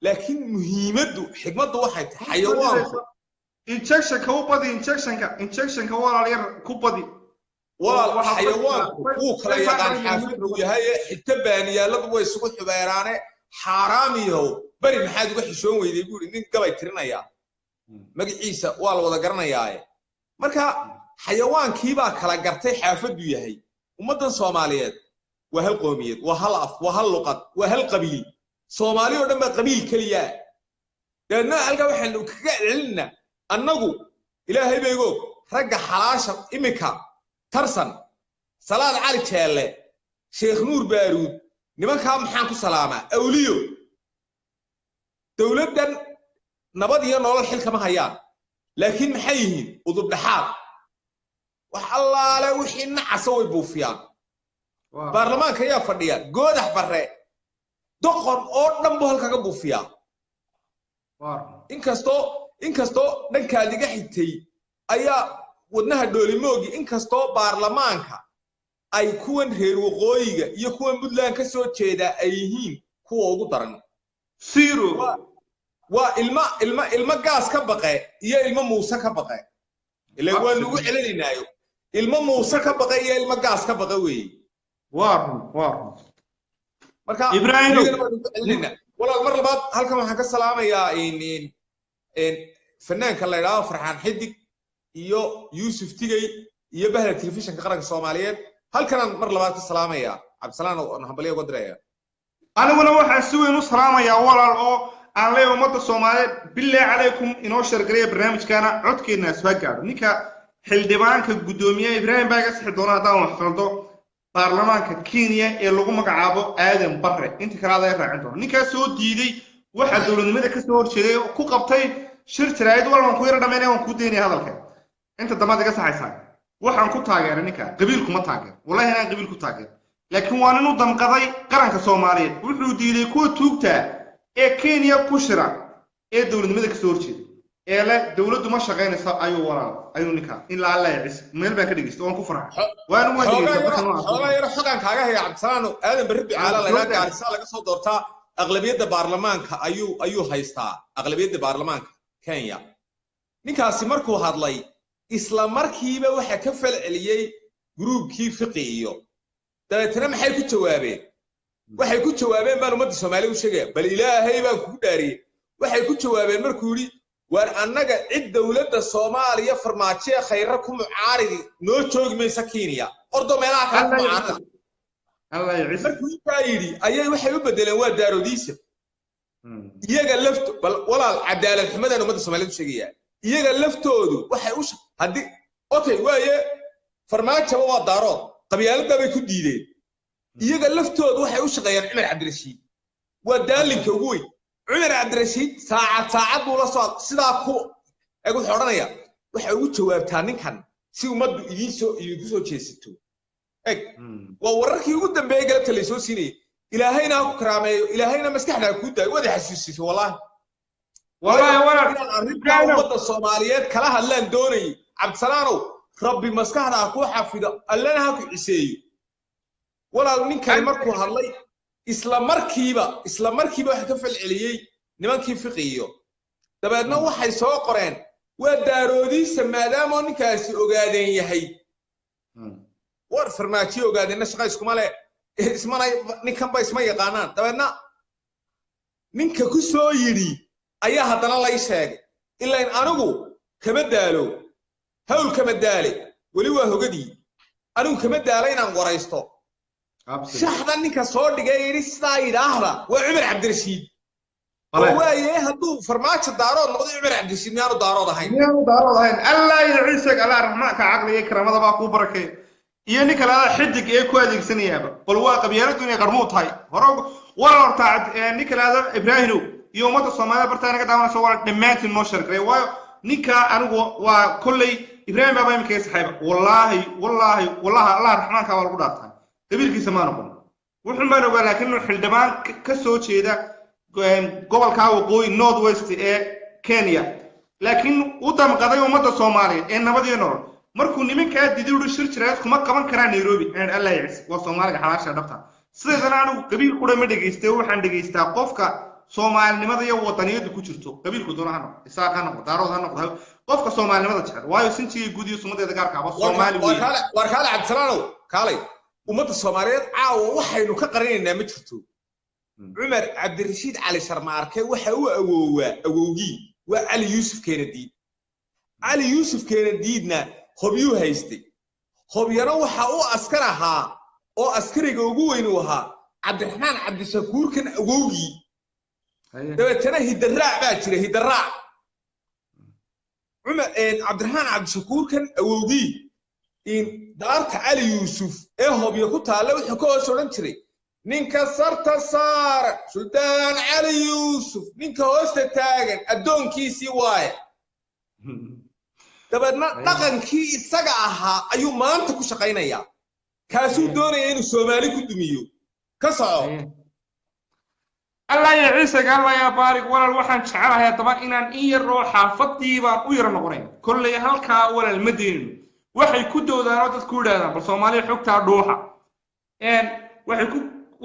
laakiin muhiimadu xigmadu waxay tahay xayawaanku injection ka walaal yar ku badi walaal xayawaanku uu kala yaqaan xaafadu yahay xigta baaniyaaladu way isugu xibeeraane xaraamiyo bari maxaad uga xishoon weyday buu nin gabay tirinaya magaciisa waa la wada garanayaa marka xayawaankii baa kala gartay xaafadu yahay ummadan Soomaaliyeed waa hal qoomiyad waa hal af waa hal luqad waa hal qabiil Soomaali oo dhan ba qabiil kaliya dadna halka waxaanu kaga celinaa annagu Ilaahay beego ragga xalaasha imika tarsan salaad cali jeelle sheekh nuur baaruud nimanka maxaan ku salaamaa awliyo dawladdan nabad iyo nolol xilka ma hayaan laakiin maxay yihiin udub dhaxaad wax allaale wixii nacas way buufiyaan baarlamaanka ayaa fadhiya goodax barre doqon oo dhan buu halkaga buufiyaa inkastoo dhankaadiga xigtay ayaa wadnaha doolimoogi inkastoo baarlamaanka ay kuwan reer waqooyiga iyo kuwan Puntland ka soo jeeda ay yihiin kuwa ugu daran siro waa ilma gaas ka baqay iyo ilma Muuse ka baqay ilaa waa lagu celinaynayo ilma Muuse ka baqay iyo ilma gaas ka baqay weey waa marka Ibraahim walaal mar labaad halkan waxaan ka salaamayaa in fanaanka la yiraahdo Farxaan Xidig iyo Yusuf Tigay iyo bahla telefishinka qaranka Soomaaliyeed halkan mar labaad ka salaamaya Cabdisalaam oo hambaliyo uga diraya aniguna waxaan si weyn u salaamayaa walaal oo aan leeyahay ummadda Soomaaliyeed billahi calaykum inoo shargareeya barnaamijkana codkeena soo gaaro ninka xildhibaanka gudoomiyaha Ibraahim baa ka sixi doona hadaan wax qaldo baarlamaanka Kenya ee lagu magacaabo Aadan Barre inta kale ay raacin doona ninka soo diiday waxa dawladnimada ka soo horjeeday ku qabtay shir jiraayad walban ku yara dhameynay oo ku deynay hadalka inta damad iga saxaysan waxaan ku taageeray ninka qabiilku ma taageer wallahi inaan qabiilku taageer laakiin waan inuu damqaday qaranka Soomaaliyeed wuxuu diiday kuwa tuugta ee Kenya ku shira ee dawladnimada ka soo horjeeday ee la dawladdu ma shaqeynayso ayuu walaal ayuu ninka in la alla yacis meel baan ka dhigistay waan ku farxay waan u wadaagay xogaan kaaga haya Cabdisalaam Aadan Barre Bicaala laga gaarisa laga soo doortaa aqlabiyadda baarlamaanka ayuu haystaa aqlabiyadda baarlamaanka Kenya ninkaasi markuu hadlay isla markiiba waxa ka falceliyay groupkii fiqi iyo dabeetana maxay ku jawaabeen baan ummadda Soomaaliyeed u sheegay bal Ilaahay baan ku dhaariyay waxay ku jawaabeen markuu yiri war annaga cid dawladda Soomaaliya farmaajo khayra ku mucaaridi noo joogi maysa Kenya ordo meelaha ka mucaarada Allah yacis markuu yiri ayay waxay u bedeleen waa daarodiisa iyaga lafto bal walaal cadaalad xumadan ummadda Soomaaliyeed u sheegaya iyaga laftoodu waxay u hadii okay waaye farmaajo waa daaro qabyaaladda bay ku diideen iyaga laftoodu waxay u shaqeeyaan Umar Cabdirashiid waa daalinka ugu weyn Umar Cabdirashiid saacad buu la soo sidaa ku ugu xoranaya waxa ugu jawaabtaa ninkan si ummaddu idinku soo jeesato waa wararkii ugu dambeeyay galabta la soo siinay ilaahayna ku karaameeyo ilaahayna maskaxda ku daay wada xasuusiso wallahi ummadda Soomaaliyeed kala hadlaan doonay Cabdisalaam rabbi maskaxda ku xafido allana ha ku ciseeyo walaal ninkani markuu hadlay isla markiiba wax ka falceliyay nimankii fiqiyo dabeedna waxay soo qoreen waa daaroodiisa maadaama ninkaasi ogaadeen yahay war farmaajo ogaadeen shaqo iskuma le ismana ninkan ba isma yaqaanaan dabeedna ninka ku soo yiri ayaa hadana la sheegay ilaa in anigu kama daalo hawl kama daale wali waa hogadii anigu kama daalo inaan waraysto shaxdan ninka soo dhigay yiri sidaa yiraahda waa Umar Cabdirashiid waaye hadduu farmaajo daarood noqdo Umar Cabdirashiid miyaanu daarood ahayn Allah yaciisag Allah raxmaanka caqliga karamada baa ku barakay iyo ninka la xidig ee ku adeegsanayaaba qol waa qabyaaladu inay qarmo tahay hore wala horta ninka la Ibraahim iyo umada Soomaaliya bartaanaga daawanayso waa dhamaantiin noo sharqay waayo ninka anigu waa kullay Ibraahim baba imika saxiib wallahi Allah raxmaanka waa lagu dhaartay qabiilkiisa ma noqon wuxuu ma noqon laakiin xildhibaan ka soo jeeda gobolka waqooyi North West ee Kenya laakiin u damqaday umada Soomaaliyeed ee nabad iyo nolol markuu nimanka diidu shir jiray kuma qaban karaan Nairobi aan Allah yacis waa Soomaaliga xalaasha dhabta sidoo anigu qabiil ku dhamay dhageystay waxaan dhageystaa qofka Soomaalinimada iyo wadaniyada ku jirto qabiilku doonahano isaaqana wadaarooda qofka Soomaalinimada jecel waayo sintii gudiyo sumadeeda gaarka ah Soomaali war kale Cabdisalaam kale umada Soomaaliyeed caaw waxaynu ka qarinaynaa ma jirto Umar Cabdirashiid Cali Sharmaarke waxa uu awowgii waa Ali Yuusuf Keenadiidna hobiyuu haystay hobyana waxa uu askar ahaa oo askariga ugu weyn uu ahaa Cabdiraxmaan Cabdishakuur kan awowgii dabeetana hidaraac baa jira hidaraac Umar Cabdiraxmaan Cabdishakuur kan awowgii in daarta Ali Yuusuf ee hobyo ku taale wuxuu ka hoos oran jiray ninka sarta saar Sultan Ali Yuusuf ninka hoosta taagan adoonkiisii waaye dabeedna dhaqankii isaga ahaa ayuu maanta ku shaqaynayaa kaasuu doonaya inuu Soomaali ku dumiyo ka soco Allah yaciisag Allah ya baarik walaal waxaan jecelahay daba inaan in yar oo xaafadiiba u yar noqonay kullay halka walaal Madiina waxay ku doodaan dad ku yiraahdaan bal Soomaaliya xogta dhuuxa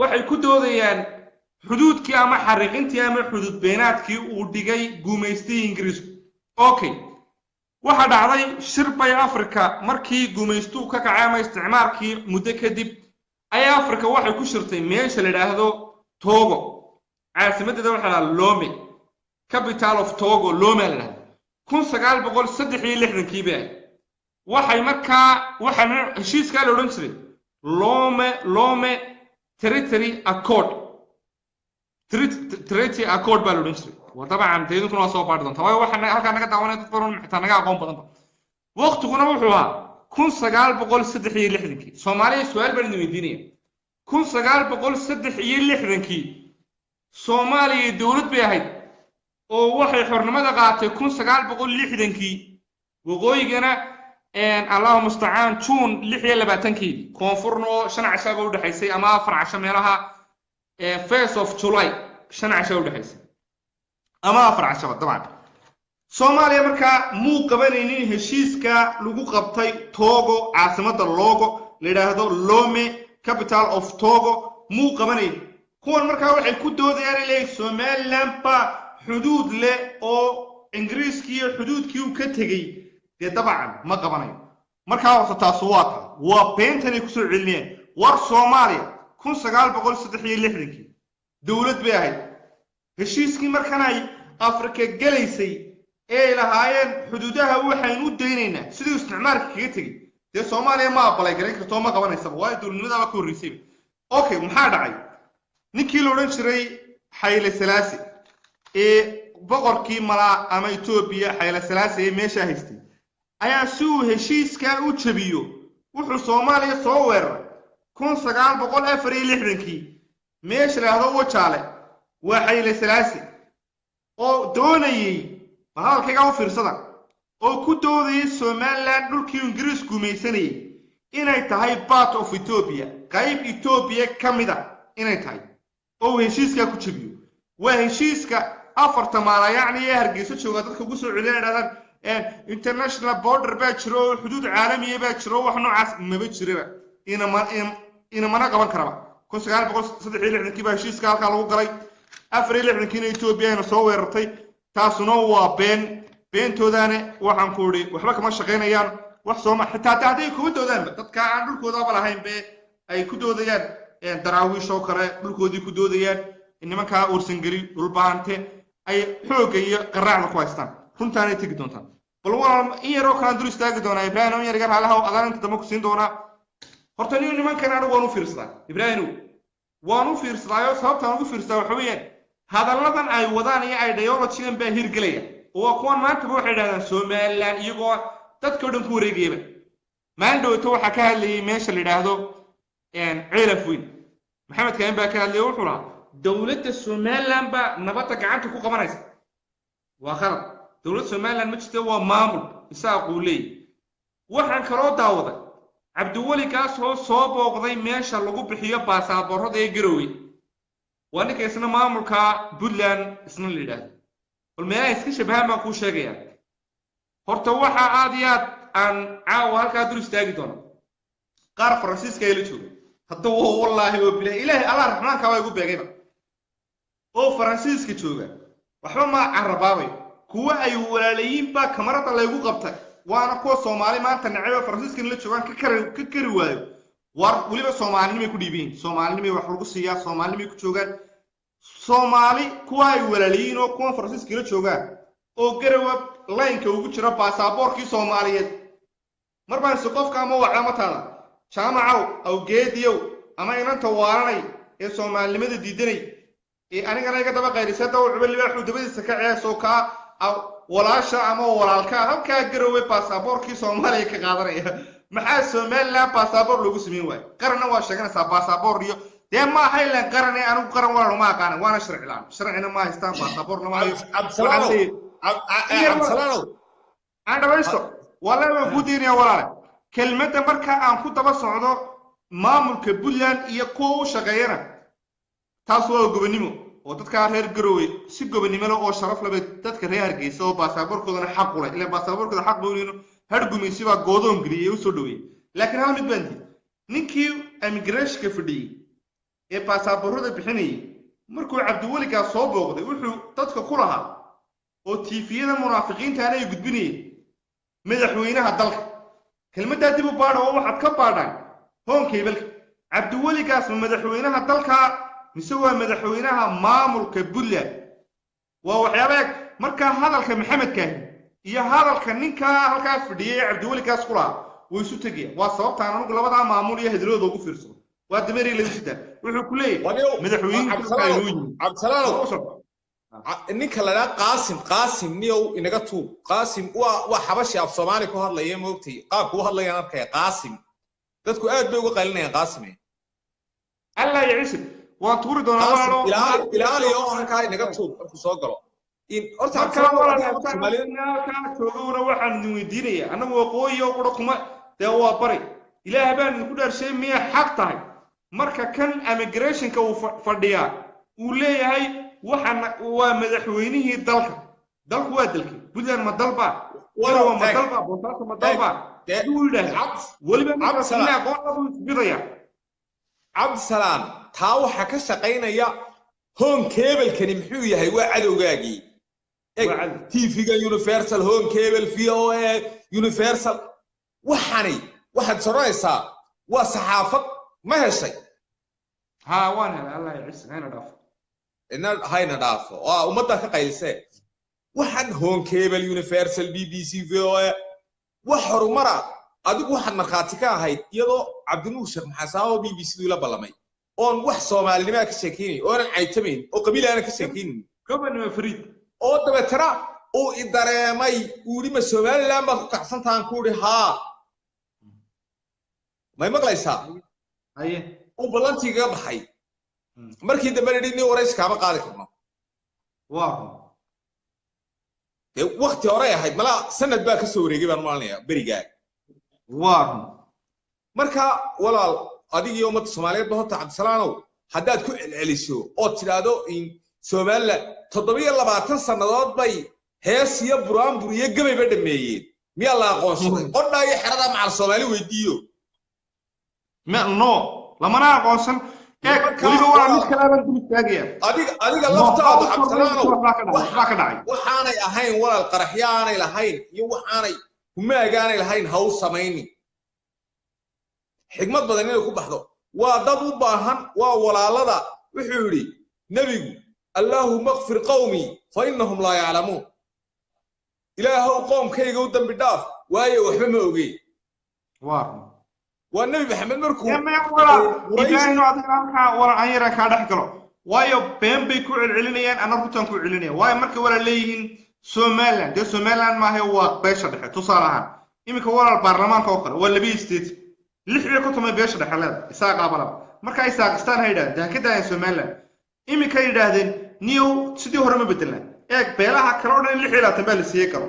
waxay ku doodayaan xuduudkii ama xariiqintii ama xuduud beenaadkii uu dhigay guumeystii Ingiriisku okay waxa dhacday shirbay Afrika markii guumeystu ka kacay isticmaalkii muddo kadib ay Afrika waxay ku shirtay meesha la yiraahdo Togo caasimadda waxa la Lome capital of Togo Lome la 1963 baa waxay markaa waxaan heshiiska la oran jiray Lome territory accord treaty accord baa la oran jiray وطبعا تيدكم واسو باردون تواي waxaan halka naga daawanay dad badan maxta naga aqoon badan waqtiguna wuxuu ahaa 1963 Soomaaliya su'aal baan weydiinay 1963 Soomaaliya dawlad bay ahayd oo waxay xornimada qaatay 1960 waqooyigana Allahu musta'an June 26 koonfurno 5 casho u dhaxaysay ama 4 casho meelaha first of July 5 casho u dhaxaysay ama 4 casho dabcan Soomaaliya marka muu qabanaynin heshiiska lagu qabtay Togo caasimadda Logo la yiraahdo Lome capital of Togo muu qabanayn kuwan marka waxay ku doodayaan inay Somaliland ba xuduud leh oo Ingiriiskiyo xuduudkii uu ka tagay dabcan ma qabanayn marka waxa taas waa beentani ku soo celinayaan war Soomaaliya 1963 dawlad bay ahayd heshiiskii markan ay Afrika galaysay ee lahaayeen xuduudaha waxaan u daynaynaa sidii isticmaalka kaga tagay de Soomaaliya ma aqbalay garan karto ma qabanaysa waa dawladnimada ku horeysay okay maxaa dhacay ninkii la oran jiray Hayle Selassie ee boqorkii mala ama Ethiopia Hayle Selassie ee meesha haystay ayaa suu heshiiska u jabiyo wuxuu Soomaaliya soo weeraray 1964 meesha la hado wajaale waa Hayle Selassie oo doonayay halkaga u fiirsada oo ku doodayay Somaliland dhulkii Ingiriis gumaysanayay inay tahay part of Ethiopia qayb Ethiopia kamida inay tahay oo heshiiska ku jabiyo waa heshiiska afarta maala yaani Hargeysa jooga dadka ugu soo celinayaan international border baa jiro xuduud caalami ah baa jiro wax noocaas ma jiraba ina mana qaban karaba 1963 kii baa heshiiska halka lagu galay 64 kiina Ethiopia ina soo weerartay taasuna waa beentoodana waxaan ku iri waxba kama shaqeynayaan wax Soomaa xitaa haday ku doodaan dadka aan dhulkooda lahayn be ay ku doodayaan daraawiish oo kale dhulkoodii ku doodayaan nimanka ursangari dhulbaante ay xoog iyo qaraacda ku haystaan runtaanay tagi doontaan bal waa in yaro kala dul istaagi doona Ibrahim yar yar halaha adan inta dama ku siin doona horta nimankan anigu waan u fiirsadaa Ibrahim waan u fiirsadaa sababtaan ugu fiirsadaa waxa weeyaan hadalladan ay wadaan iyo ideology-gan baa hirgelaya oo kuwan maanta waxay yiraahdaan Soomaaliland iyagoo dadka dhan ku wareegayba maandhowto waxa ka hadlayay meesha la yiraahdo ceelafweyn maxamed kaan baa ka hadlayay wuxuu lahaa dawladda Soomaaliland ba nabadda gacanta ku qabanaysa waa khalad dawladda Soomaaliland ma jirto waa maamul isaaquu leeyahay waxaan kaloo daawaday Cabdiwali kaas oo soo booqday meesha lagu bixiyo baasaboorada ee Garowe waa ninka isna maamulka Puntland isna la yiraahdo bal meelaha iska shabahan baan ku sheegayaa horta waxa aad iyo aad aan caawa halka dul istaagi doono qaar Faransiiska ay la joogo hadda wallahi oo bilaa ilaahay Allah raxmaanka waa igu beegayba oo Faransiiska jooga waxba ma carabaabay kuwa ay walaalayiin ba kamarada la igu qabtay waana kuwa Soomaali maanta nacayba Faransiiska la joogan ka kari waayo war waliba Soomaalinimay ku dhiibeen Soomaalinimay wax lagu siiyaa Soomaalinimay ku joogan Soomaali kuwa ay walaalayiin oo kuwa Faransiiska la joogan oo Garowe line-ka ugu jira baasaboorkii Soomaaliyeed marban si qofka ama wacama taada jaamacow aw geediyow ama inanta waaranay ee Soomaalinimada diidanay ee aniga iga daba qayrisada oo cubal libaaxu dabadiisa ka ceeso ka walaasha ama walaalka halka Garowe baasaboorkii Soomaaliya ka qaadanaya maxaa Soomaaliland baasaboor lagu sameeyay way qarna waa sheeganaysa baasaboor iyo dee ma haylan qarne anigu qaran walaal ma aqaan waana sharcina ma haystaan baasaboorna ma hayo Absalano aan dhawaysto walaal ku diinaya walaal kelmadda marka aan ku daba socdo maamulka Puntland iyo kuwa u shaqeeyana taas waa gobonimo oo dadka reer Garowe si gobonimo leh oo sharaf leh dadka reer Hargeysa oo baasaboorkoodana xaq u leh ilaa baasaboorkooda xaq buu leeyahay hargumeysi baa goodoon galiyay u soo dhaweeyay laakiin hal mid bandi ninkii immigration ka fadhiyay ee baasaboorada bixinayay markuu Cabdiwali ka soo booqday wuxuu dadka ku lahaa oo TV-yada munaafiqiinta ay gudbinayeen madaxweynaha dalka kelmadda dib u baadho oo waxaad ka baadhaan hoonkeebalka Cabdiwali kaas madaxweynaha dalka mise waa madaxweynaha maamulka Puntland waa waxyaabo marka hadalka Maxamed Kaahi iyo hadalka ninka halkaas fadhiyay Cabdiwali kaas kula way isu tagayaan waa sababta anigu labada maamul iyo hadalooda ugu fiirsado waa dameeri la sida wuxuu ku leeyahay madaxweynaha Absalano ninka la Qaasim niyow inaga tuub Qaasim waa xabashi af Soomaali ku hadlaya moogtay qaabku u hadlayaan arkay Qaasim dadku aad bay uga qalinayaan Qaasim Allah yacisib waa tuuri doonaa ilaali oo halka inaga tuub markuu soo galo in horta kala walaal ka joogowna waxaan weydiinaya anagu waqooyi qura kuma dee waa bari ilaahay baan ku dhaarshay miya xaq tahay marka kan immigration-ka uu fadhiyaa uu leeyahay waxana waa madaxweynihii dalku waa dalka Puntland ma dalba Garowe ma dalba Boosaaso ma dalba waliba Absalano qodob isbidaya Absalano taa waxa ka shaqeynaya home cable-kani muxuu yahay waa cadowgaagii TV-ga Universal home cable VOA Universal waxaad soronaysaa waa saxaafad ma heshay ها وانا الله يعز هنا دافو إن هاينا دافو ومدة كقيلسة واحد هون كيبل يونيفرسال BBC VOA وحر مرة أدوك واحد مرخاتك هاي يلو عبد النوشر محساو BBC ولا بلامي أون واحد صومالي ما كشكيني أون عيتمين أو قبيلة أنا كشكيني كمان فريد أو تبترى أو إدارة ماي ولي مسؤول لما كحسن تانكوري ها ما يمقليسا أيه وبلانتي قاب حي مركي دبلني ورئيس كعب قاعد كنا واو وقت ورايا هاي ملا سنة باك السوري جيبان مالنيا بريجاك واو مركا ولا أدي يوم الصومالية بهت عبد السلام حداد كل العليشو أو تلادو إن سومال تطبيق الله بعد سنوات باي هيس يبرام بريه جمي بدم ميت مي الله قاصد قلنا يحرد مع الصومالي ويديو ما نو lamana aqoonsan eeg weliba waa mid kale baan dul istaagaya adiga laftaadu cabsanaano waxaa ka dhacay waxaanay ahayn walaal qaraxyaanay lahayn iyo waxaanay kumaagaanay lahayn haw samaynin xigmad badan inay ku baxdo waa dad u baahan waa walaalada wuxuu yiri nabigu allahumma ighfir qawmi fa innahum la ya'lamun ilaahu qoomkayga u dambi dhaaf waayo waxba ma ogeey waa nabi maxamed markuu ilaahayna adinka wala aan yara ka dhax galo waayo been bay ku celcelinayaan ana rutan ku celinaya waayo markay wala leeyihiin Somaliland de Somaliland ma hay waa beesha dhexe tusaalahan imika walaal baarlamaanka oo kale waa 2 state lixda ku tumay beesha dhexe leed isaaq qabala marka ay saaqistaan hayda daakada Somaliland imika yiraahdeen niyow sidii hore ma bedelaan eeg beelaha kale oo dhan 6 baa la siiyay karo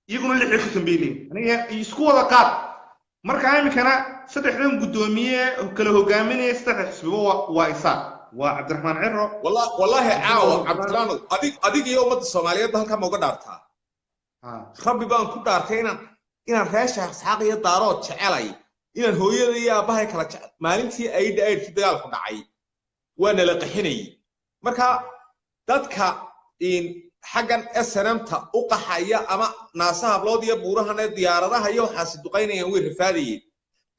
iyaguna 6 ku tambeeyeen aniga isku wada qaad marka imikana saddexdan gudoomiye kala hogaaminaya saddex xisbiga waa isaaq waa Cabdiraxmaan Ciro wallahi caawa Cabdiraxmaan adig iyo ummadda Soomaaliyeed halka ma uga dhaartaa rabbi baan ku dhaartay inaan reesha Isxaaq iyo Daarood jecelay inaan hooyada iyo aabahay kala jecel maalintii ay dhaayirkii dagaalku dhacay waana la qaxinay marka dadka in xagan SNMta u qaxaya ama naasaha blood iyo buurahan ee diyaaradaha iyo waxa siduqaynayaan way rafaadayeen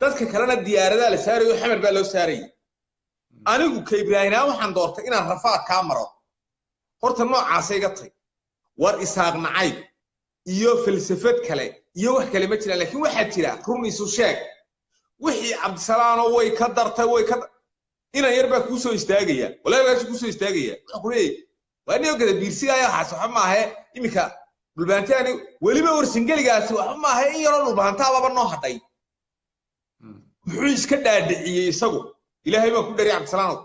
dadka kalena diyaaradaha la saarayo xamar baa loo saaray anigu ka Ibraahim waxaan doortay inaan rafaad ka maro horta noocaas ay gatay war isaaq nacayb iyo falsafad kale iyo wax kale ma jiraan laakiin waxa jira run isu sheeg wixii Cabdisalaano way ka dartay way ka inaan yarba ku soo istaagaya walaalkaas ku soo istaagaya waxay waaniyo gada biirsiga ayaa xasax ma aha imika dhulbaantaani waliba warsingeligaas wax ma aha in yaro dhulbaantaaba noo haday wuxuu iska dhaadhiciyay isagu ilaahay baa ku dhari Cabdisalaano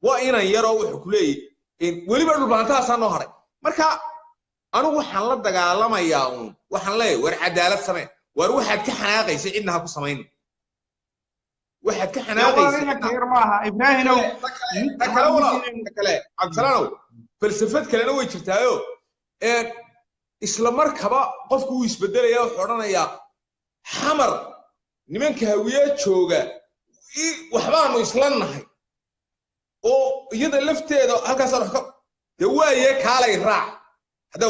waa inaan yaro wuxuu ku leeyahay waliba dhulbaantaas noo haday marka anigu waxaan la dagaalamayaa waxaan leeyahay war cadaalad samee war waxaad ka xanaaqaysa cidna ku sameyn waxaad ka xanaaqaysa yar maaha Ibraahimow kale Cabdisalaano falsafad kalena way jirtaayo isla markaba qofku uu isbedelaya oo xoranaya xamar nimanka hawiye jooga waxbaanu isla nahay oo iyada lafteeda halkaas wax ka dawaaye kaalay raac هذا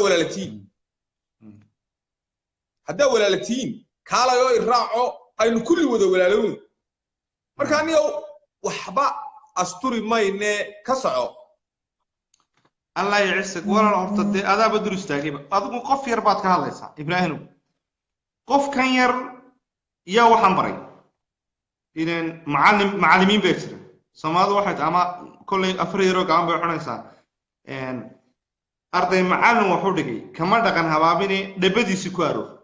ولا لتين كالا يو الراعو أي كل وذا ولا لون مركان يو وحبا أستوري ما إنه كسعو الله يعسك ولا الأرض هذا بدر استاجيب أظن قف يربط كهذا يسا إبراهيم قف كان يا وحنبري إذن معلمين بيتر سماد واحد أما كل أفريرو قام بيحنا يسا أرضي معلم وحودكي كمان دكان هبابيني دبدي سكوارو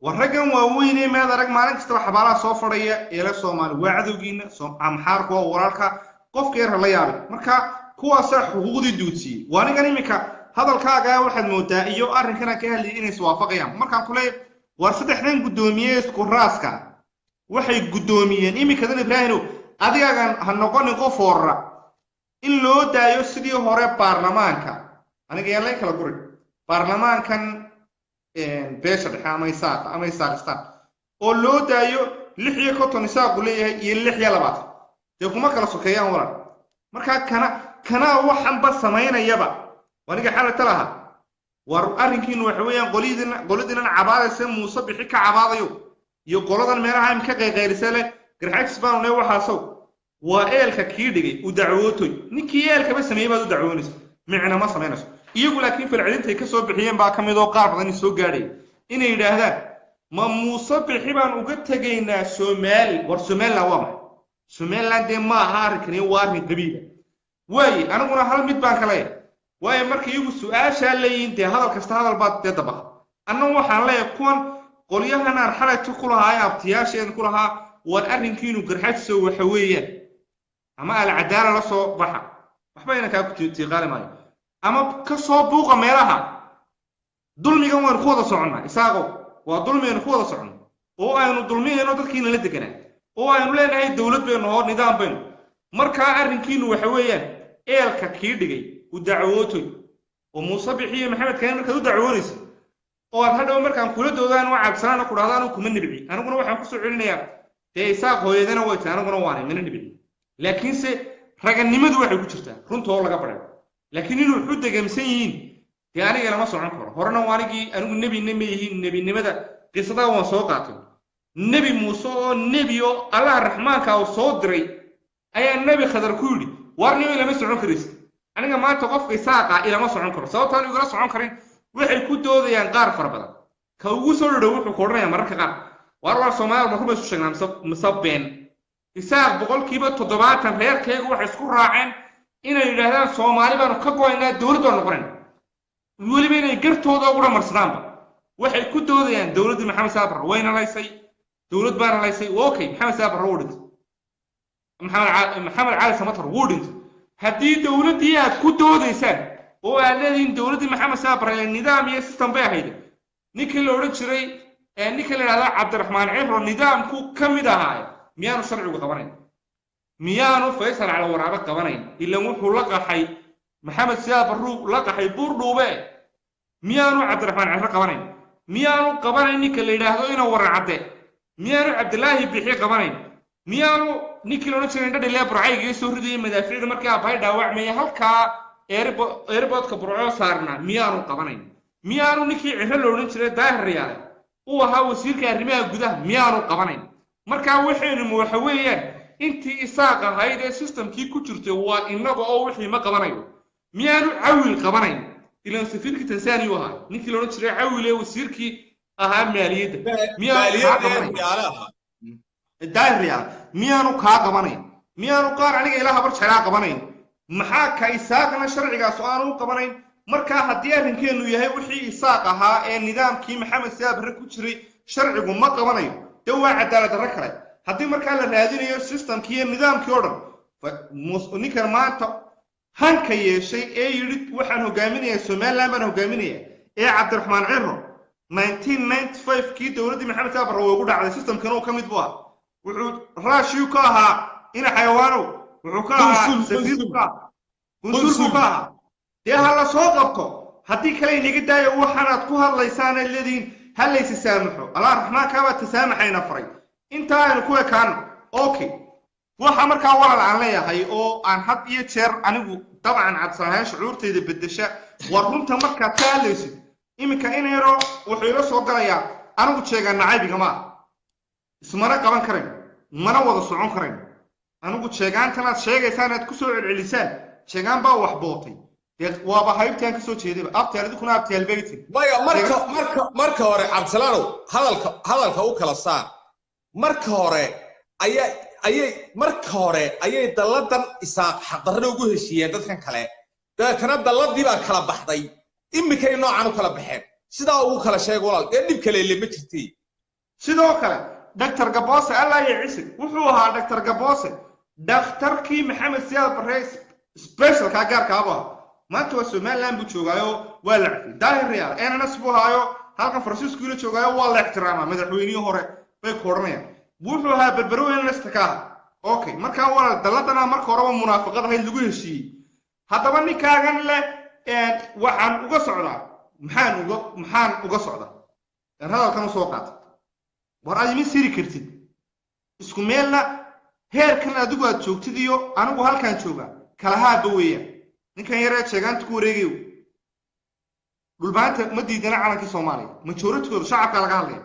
ورجعن وويني ما درك مالك استوى حبارة صفرية إلى سومان وعدوجين عم حاركوا ورالك قف كير هلا يابي مركا كوا صح حقوق الدوتي وأنا جاني مكا هذا الكاجا واحد موتا إيو أرن كنا كهلي إني سوافقيا مركا كله ورصد إحنا قدومية سكوراسكا وحي قدومية إيمي كذا نبراهنو أدي كان هنقول نقفور إن لو دا يسدي هراء برلمانكا أنا جاي لك لقول برلمان كان بيشر أما يساق ولو دايو لحية كتون يساق ليه يلحية لبعض يقوم كلا سكيا ورا مركا كنا وحن بس سماينا يبا وأنا جاي حالة تلاها وأرنكين وحويا قلدنا عبادة سم مصبح حكا عبادة يو قلدنا ميرا هاي مكا غير سالة قرحك سبان ونوى حاسو وإيلك كيردي ودعوتي نكيالك بس ما يبادو دعونيس معنا ما سمعناش يقول لكن في العلم تكسر بحيان باكم يدو قارب ذني سوق جاري إنه يدهذا ما مصاب حبان وقت تجينا سومال ورسومال لوامه سومال لندي ما هاركني وارني قبيلة واي أنا قلنا هل متبان كلاي واي مركي يقول سؤال شالي أنت هذا الكست هذا البعض تدبح أنه وحنا لا يكون قولي أنا الحالة تقولها هاي ابتياش يقولها والأرن كينو قرحت سوى حوية أما العدالة لصو بحر وحبينا كاكو تغالي ماي أما كصوبوق ميرها ظلمي كم ينخوض صعنا إساقو وظلمي ينخوض صعنا هو أنو ظلمي ينو تركين لدكنا هو أنو لين هاي الدولة بينه نظام بينه مركا أرنكين وحويا إيلكا كيردقي ودعوتي ومصبحية محمد كان مركا دعوونيس وهذا مركا كل دودان وعب سنة كل هذا كم نبعي أنا كنا وحنا كسر علنيا dee isaaq hooyadana way tahay anaguna waanay mana dhibin laakiinse raganimadu waxay ku jirtaa runtoo laga badhay laakiin inuu wuxuu degamsan yihiin dee aniga lama socon karo horena waanigii anigu nebina ma yihiin nebinimada qisada waan soo qaatay nebi muuse oo nebi oo allah raxmaanka uu soo diray ayaa nebi khadar ku yidhi war niyo lama socon karaysid aniga maanta qofka isaaqa ilama socon karo sababtaan igala socon karin waxay ku doodayaan qaar fara badan ka ugu soo dhadhow wuxuu ku odhanayaa mararka qaar war Soomaaliya ma rumaysu sheegnaa mise been isaaq boqolkiiba 70 reerkaygu waxay isku raaceen inay yidhaahdaan Soomaali baanu ka go'aynaa dawladda noqon weliba inay gartooda ugu dhamarsadaan waxay ku doodayaan dawladda Maxamed Saabar wayna laysay dawlad baana laysay okay Maxamed Saabar wudid maxamed cali samatar wudid haddii dawladdii aad ku doodaysaan oo aad leedihiin dawladdii Maxamed Saabar ee nidaam iyo system bay ahayd ninkii la odhan jiray ninka la yiraahdo Cabdiraxmaan Ciro nidaamku kamid ahaa miyaanu sharcigu qabanayn miyaanu Faysal Cali Waraabe qabanayn illa wuxuu la qaxay Maxamed Saabar la qaxay buurdhuube miyaanu Cabdiraxmaan Ciro qabanayn miyaanu qabanayn ninka la yiraahdo inuu waracade miyaanu Cabdilaahi Bixi qabanayn miyaanu ninkii la odhan jiray dhadhi leebrayga soo ridayay madaafiicda markii aabay dhaawacmay halka airportka burco saarna miyaanu qabanayn miyaanu ninkii Ciro la odhan jiray daahir riyaale uu ahaa wasiirka arrimaha gudaha miyaanu qabanayn marka waxaynu waxa weeyaan intii isaaq ahayd ee systemkii ku jirtay waa inaga oo wixii ma qabanayo miyaanu cawil qabanayn ilaan safiirka Tansaaniya uu ahaa ninkii la odhan jiray cawil ee wasiirkii ahaa maaliyadda miyaanu kaa qabanayn miyaanu qaar aniga ilaa habar jeclaa qabanayn maxaa ka isaaqna sharcigaas oo aanu qabanayn marka haddii arrinkeenu yahay wixii isaaq ahaa ee nidaamkii Maxamed Saabar ku jiray sharcigu ma qabanayo dee waa cadaalad darro kale haddii markaa la raadinayo systemkii iyo nidaamkii oo dhan ninkan maanta hanka yeeshay ee yidhi waxaan hogaaminayaa Somaliland baan hogaaminayaa ee Cabdiraxmaan Ciro 1995 kii dawladdii Maxamed Saabar oo ugu dhacday systemkan oo kamid buu ahaa wuxuu raashiyo ka ahaa ina xayawaano wuxuu ka ahaa safiirka kunsulku ka ahaa dee hala soo qabto haddii kale inaga daayo waxaanaad ku hadlaysaan ay leedihiin halaysi saamaxo allah raxmaanka baa tasaamaxayna faray inta aynu ku ekaano okay waxa markaa walaal aan leeyahay oo aan had iyo jeer anigu dabcan cadsanahay shucuurtayda bedesha war runta markaa taalaysid iminka inayro wuxuu ila soo galayaa anigu jeegaan nacaybiga ma ismana qaban karayn mana wada socon karayn anigu jeegaantanaad sheegaysaan aad ku soo celcelisaan jeegaan baa wax bootay waaba haybtaan ka soo jeedayba abtaalidkuna abtaalbaytin maya marka hore Cabdisalaanow hadalka u kala saar marka hore ayay daladan isaaq xaqdarro ugu heshiiyeen dadkan kale dadkana daladii baa kala baxday imikay noocan u kala baxeen sidaa ugu kala sheeg walaal ee dib kale lama jirtay sidoo kale Dr. Gaboose Allah ya ciise wuxuu ahaa Dr. Gaboose dhakhtarkii Maxamed Saabar special ka gaarka ah maanta waa Somaliland buu joogaayo waa la cafay daahir riyaal NNS buu haayo halka Francisco la joogaayo waa la ixtiraama madaxweynihii hore bay koornayaan wuxuu ahaa berberweyn NNS-ka okay marka walaal daladana marka horeba munaafiqad ahayd lagu heshiiyey haddaba ninkaagan leh waxaan uga socdaa maxaan uga socdaa hadalkan soo qaatay war aad mi siri kartid isku meelna heerkan adigu aad joogtid iyo anigu halkaan jooga kala haaba weeyaan ninkan yaree jeegaanta ku wareegayo dhulbaanta ma diidana calankii Soomaaliya majority-goodu shacabka laga hadlaya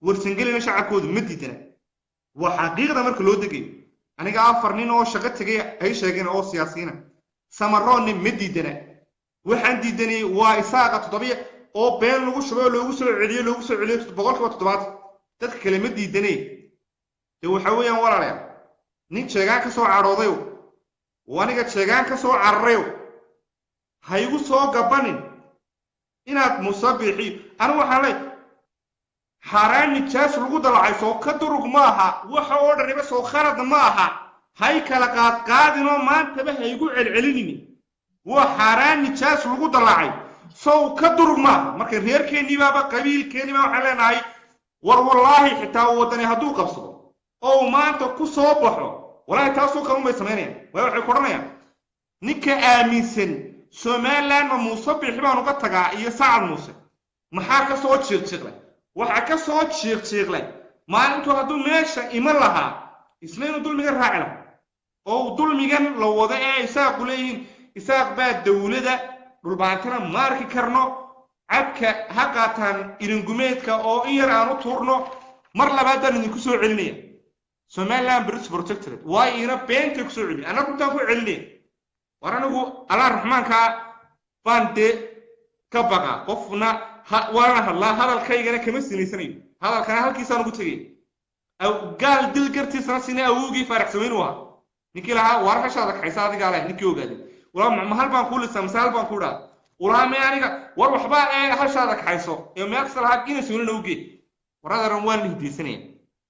warsangelina shacabkoodu ma diidana waa xaqiiqda marka loo degayo aniga afar nin oo shaqo tagay ay sheegeen oo siyaasiyiin samaroonni ma diidana waxaan diidanay waa isaaqa 7 oo been lagu shubo loogu soo celiyo 7% dadka kale ma diidanay ee waxa weeyaan walaalayaal nin jeegaan ka soo carooday waniga jeegaan ka soo carray haygu soo gabanin inaad musabixi anu waxaan leeyahay xaraan nijaas lagu dalacay soo ka durug ma aha waxa oo dhariba soo khalad ma aha hay kala qaadinoo maanta ba haygu celcelinini waa xaraan nijaas lagu dalacay soo ka durug ma aha marka reerkeennii baaba qabiilkeennii baa waxaan leenahay war wallahi xitaa wadani hadduu qabsado oo maanta ku soo baxo wallahi taasoo kale uma sameynayaan waxay koranayaan ninka aaminsan Somaliland ma musabixi baan uga tagaa iyo Saacad Muuse maxaa ka soo jiiqjiiqlay waxa ka soo jiiqjiiqlay maalintu hadduu meesha iman lahaa isna inuu dulmiga raaci lahaa oo dulmigan la wada ee isaaqu leeyihiin isaaq baa dawladda dhulbaantana maarki karno cabka ha qaataan iringumeedka oo in yar aan u tuurno mar labaad baan idinku soo celinaya Somaliland British Protectorate waa ina beenta ku soo celiya anagu intaan ku celinaya war anigu Allah raxmaanka baan de ka baqa qofna waana hadalkaygana kama sinaysanayo hadalkana halkiisaan ugu tagay aw gaal dil gartiisana sinay awogii faraxsameyn waa ninkii lahaa war xashaada kaxaysa adiga leh ninkii ogaaday wala ma hal baan ku lisam saal baan ku dhaa wala ma aniga war waxba ee xashaada kaxayso ee meeqsa lahaa inay suulina ugeey waradaran waan hideysanay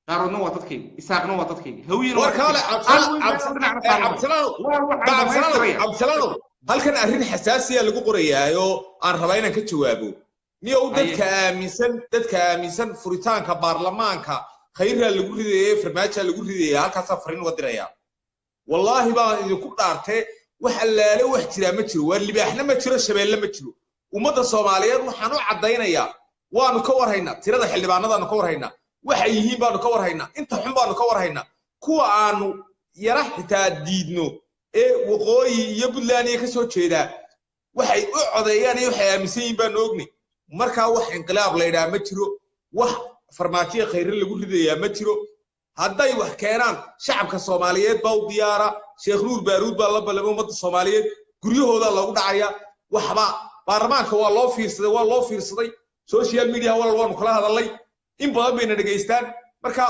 daarodna waa dadkayga isaaqna waa dadkayga hawiyana war kale absalano halkan arrin xasaasiya lagu qorayaayo aan rabaa inaan ka jawaabo niyo dadka aaminsan furitaanka baarlamaanka khayra lagu rideeyay farmaajo lagu rideeyay halkaas fariin uga diraya wallahi baan idinku dhaartay wax allaale wax jira ma jiro war libaaxna ma jiro shabeelle ma jiro ummadda Soomaaliyeed waxaan u cadeynayaa waanu ka warhaynaa tirada xildhibaanadana ka warhaynaa waxa yihiin baanu ka warhaynaa inta xun baanu ka warhaynaa kuwa aanu yara xitaa diidno ee waqooyi iyo Puntland ka soo jeeda waxay u codeeyaan iyo waxay aaminsan yihiin baan ognay marka wax inqilaab la yiraahdo ma jiro wax farmaajo khayr lagu ridayaa ma jiro hadday wax keenaan shacabka Soomaaliyeed baa u diyaara Sheekh Nuur Baaruud baa la ballamay ummadda Soomaaliyeed guryahooda lagu dhacaya waxba baarlamaanka waa loo fiirsaday social media waanu kala hadalay in badan bayna dhageystaan marka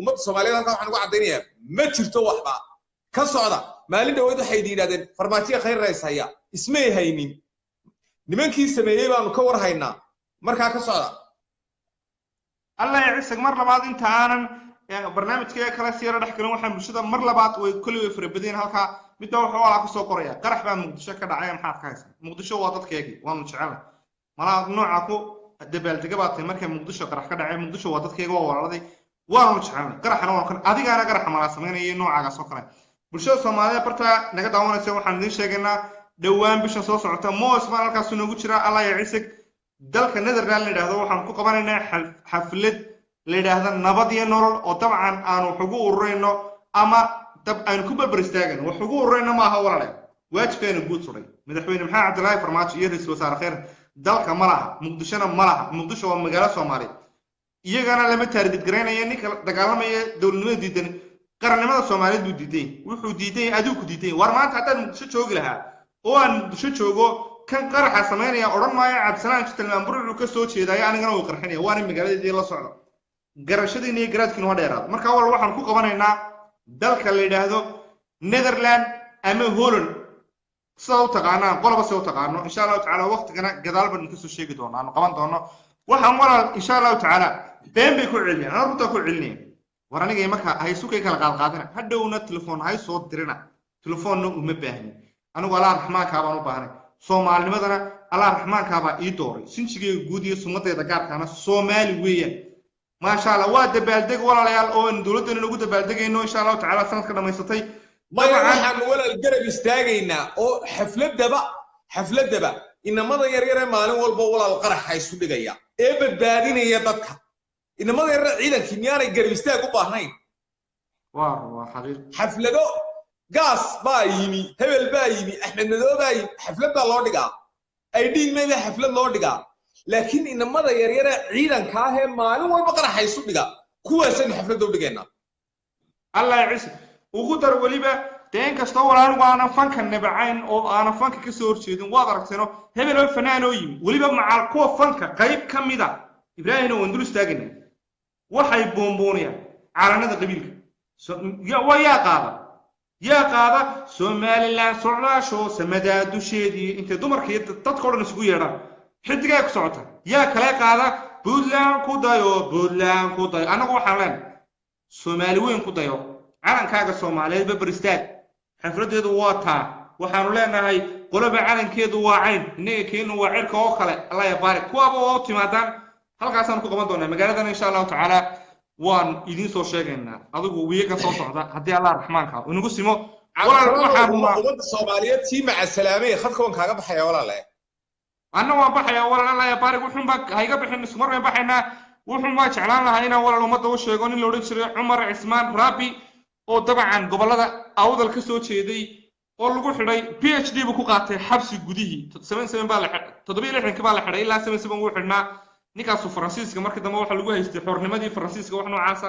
ummadda Soomaaliyeed halka waxaan ugu cadeynayaa ma jirto waxba ka socda maalin dhaweyd waxay yiraahdeen farmaajo khayr raysaya ismay haynin nimankii sameeyay baanu ka warhaynaa marka ka socda Allah ya ciisag mar labaad inta aanan barnaamijka kala siira dhaxgalin waxaan bulshada mar labaad way kulli way farabadeen halka midda waxa wala ka soo qoraya qarax baa Muqdisho ka dhacay maxaad ka haysan Muqdisho waa dadkeegi waanu jecelahay malaha nooca ku dabaaldega baatay markay Muqdisho qarax ka dhacay Muqdisho waa dadkeegi waa walaaladay waanu jecelahay qaraxna waa kan adigaana qarax ma sameeyay noocaga soo kale bulshada Soomaaliyeed barta naga daawanaysa waxaan idin sheegaynaa dhawaan bisha soo socota moos baan halkaas noogu jira Allah ya ciisag dalka Netherlands leeyahay waxaan ku qabanaynaa xaflad leeyahay nabad iyo nolol oo dabcan aanu xugu urureyno ama dab aan ku barbar istaagan wax xugu urureyno ma aha walaal waajibkeena guud suray madaxweyne maxamed cabdullaahi farmaajo iyo ra'iisul wasaare khayr dalka malaha Muqdishona malaha Muqdisho waa magaalo Soomaaliyeed iyagana lama taargid gareynaya ninka dagaalamaya dawladnimada diidan qarannimada Soomaaliyeed buu diiday wuxuu diiday adigu ku diiday war maanta haddaan Muqdisho joogi lahaa oo aan Muqdisho joogo kan qaraxa sameynaya oran maayo cabsalaan jilmaan buruu ka soo jeedaya anigana uu qarxinaya waana magaaladii la socdo garashadiina iyo garaadkiina waa dheeraad marka wal waxaan ku qabanaynaa dalka la yiraahdo Netherlands ama Holland soo taqaanaan qolba soo taqaano insha Allah taala waqtigana gadaal baan ka soo sheegi doonaa aan qaban doono waxaan walaal insha Allah taala been bay ku cilmiyan aan runta ku cilmiyan war aniga marka hay sukay kala qaadqaadina hadhowna telefoon hay soo dirina telefoonna uma baahni anigu Allah raxmaanka baan u baahnay Soomaalinimadana Allah raxmaanka baa ii dooray sinjigay guud iyo sumadeeda gaarkaana Soomaali weeyaan ما شاء الله واد بالدق ولا ليال او ان دولتنا لو دبالدقينو ان شاء الله تعالى سنه كدميستay ما waxaan wala garab istaagayna oo xafladaba inamada yar yar maalin walba walaal qarax ay isu dhigaya ee badbaadinaya dadka inamada yar ciidankii miyaanay garab istaag u baahnayn waa xariir xaflado gaas baa yimi hebel baa yimi Axmed Madow baa yimi xaflada loo dhigaa ay dhiigmeeda xaflad loo dhigaa laakiin inamada yar yar ciidanka ah ee maalin walba qaraxay isu dhiga kuwaasna xaflada u dhigeena Allah ya ciise ugu dar waliba teen kasto walaan waana fanka nabacayn oo aan fanka ka soo horjeedin waad aragtayno hebel oo fanaan oo yimi waliba macal kuwa fanka qayb kamida Ibraahim oo ndul istaagina waxay boomboonayaan caalanada qabiilka ya qaada Somaliland socdaasho samada dusheedii inta dumarkii dadka oo dhan isugu yeedhaan xidiga ku socota yaa kale qaada Puntland ku dayo anagu waxaan leen Soomaali weyn ku dayo calankaaga Soomaaliyeed ba baristaag xafladeedu waa taa waxaanu leenahay qoloba calankeedu waa cayn inaga keenu waa cirka oo kale Allah ya baarik kuwaba oo timaadaan halkaas aan ku qaban doonaa magaalada insha Allah taala waan idin soo sheegaynaa adigu wiiga soo socda hadii Allah raxmaanka inagu simo walaal waxaan ummadda Soomaaliyeed si maca salaamay khadkoon kaaga baxaya walaalahay أنا وأبحث يا ولا الله يبارك وحنا بق هيجا بحنا سمر بحنا wuxuu ma jeclaan lahaa inaan walaal ummadda u sheego nin la odhan jiray cumar cismaan raabi oo dabcan gobollada awdal ka soo jeeday oo lagu xidhay PhD buu ku qaatay xabsi gudihii 77 baa la xidhay 76 baa la xidhay ilaa 77 wuu xidhnaa ninkaasu Faransiiska markii dambe waxa lagu haystay xornimadii Faransiiska wax noocaasa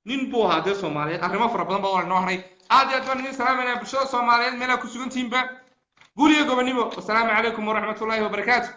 nin buu ahaa dee Soomaaliyeed arrimo fara badan baa walaal noo haray aad iyo aad baan idin salaamayna bulshada Soomaaliyeed meel ku sugan tihiinba guuriga gobonimo wassalaamu calaykum waraxmatullaahi wabarakaatuh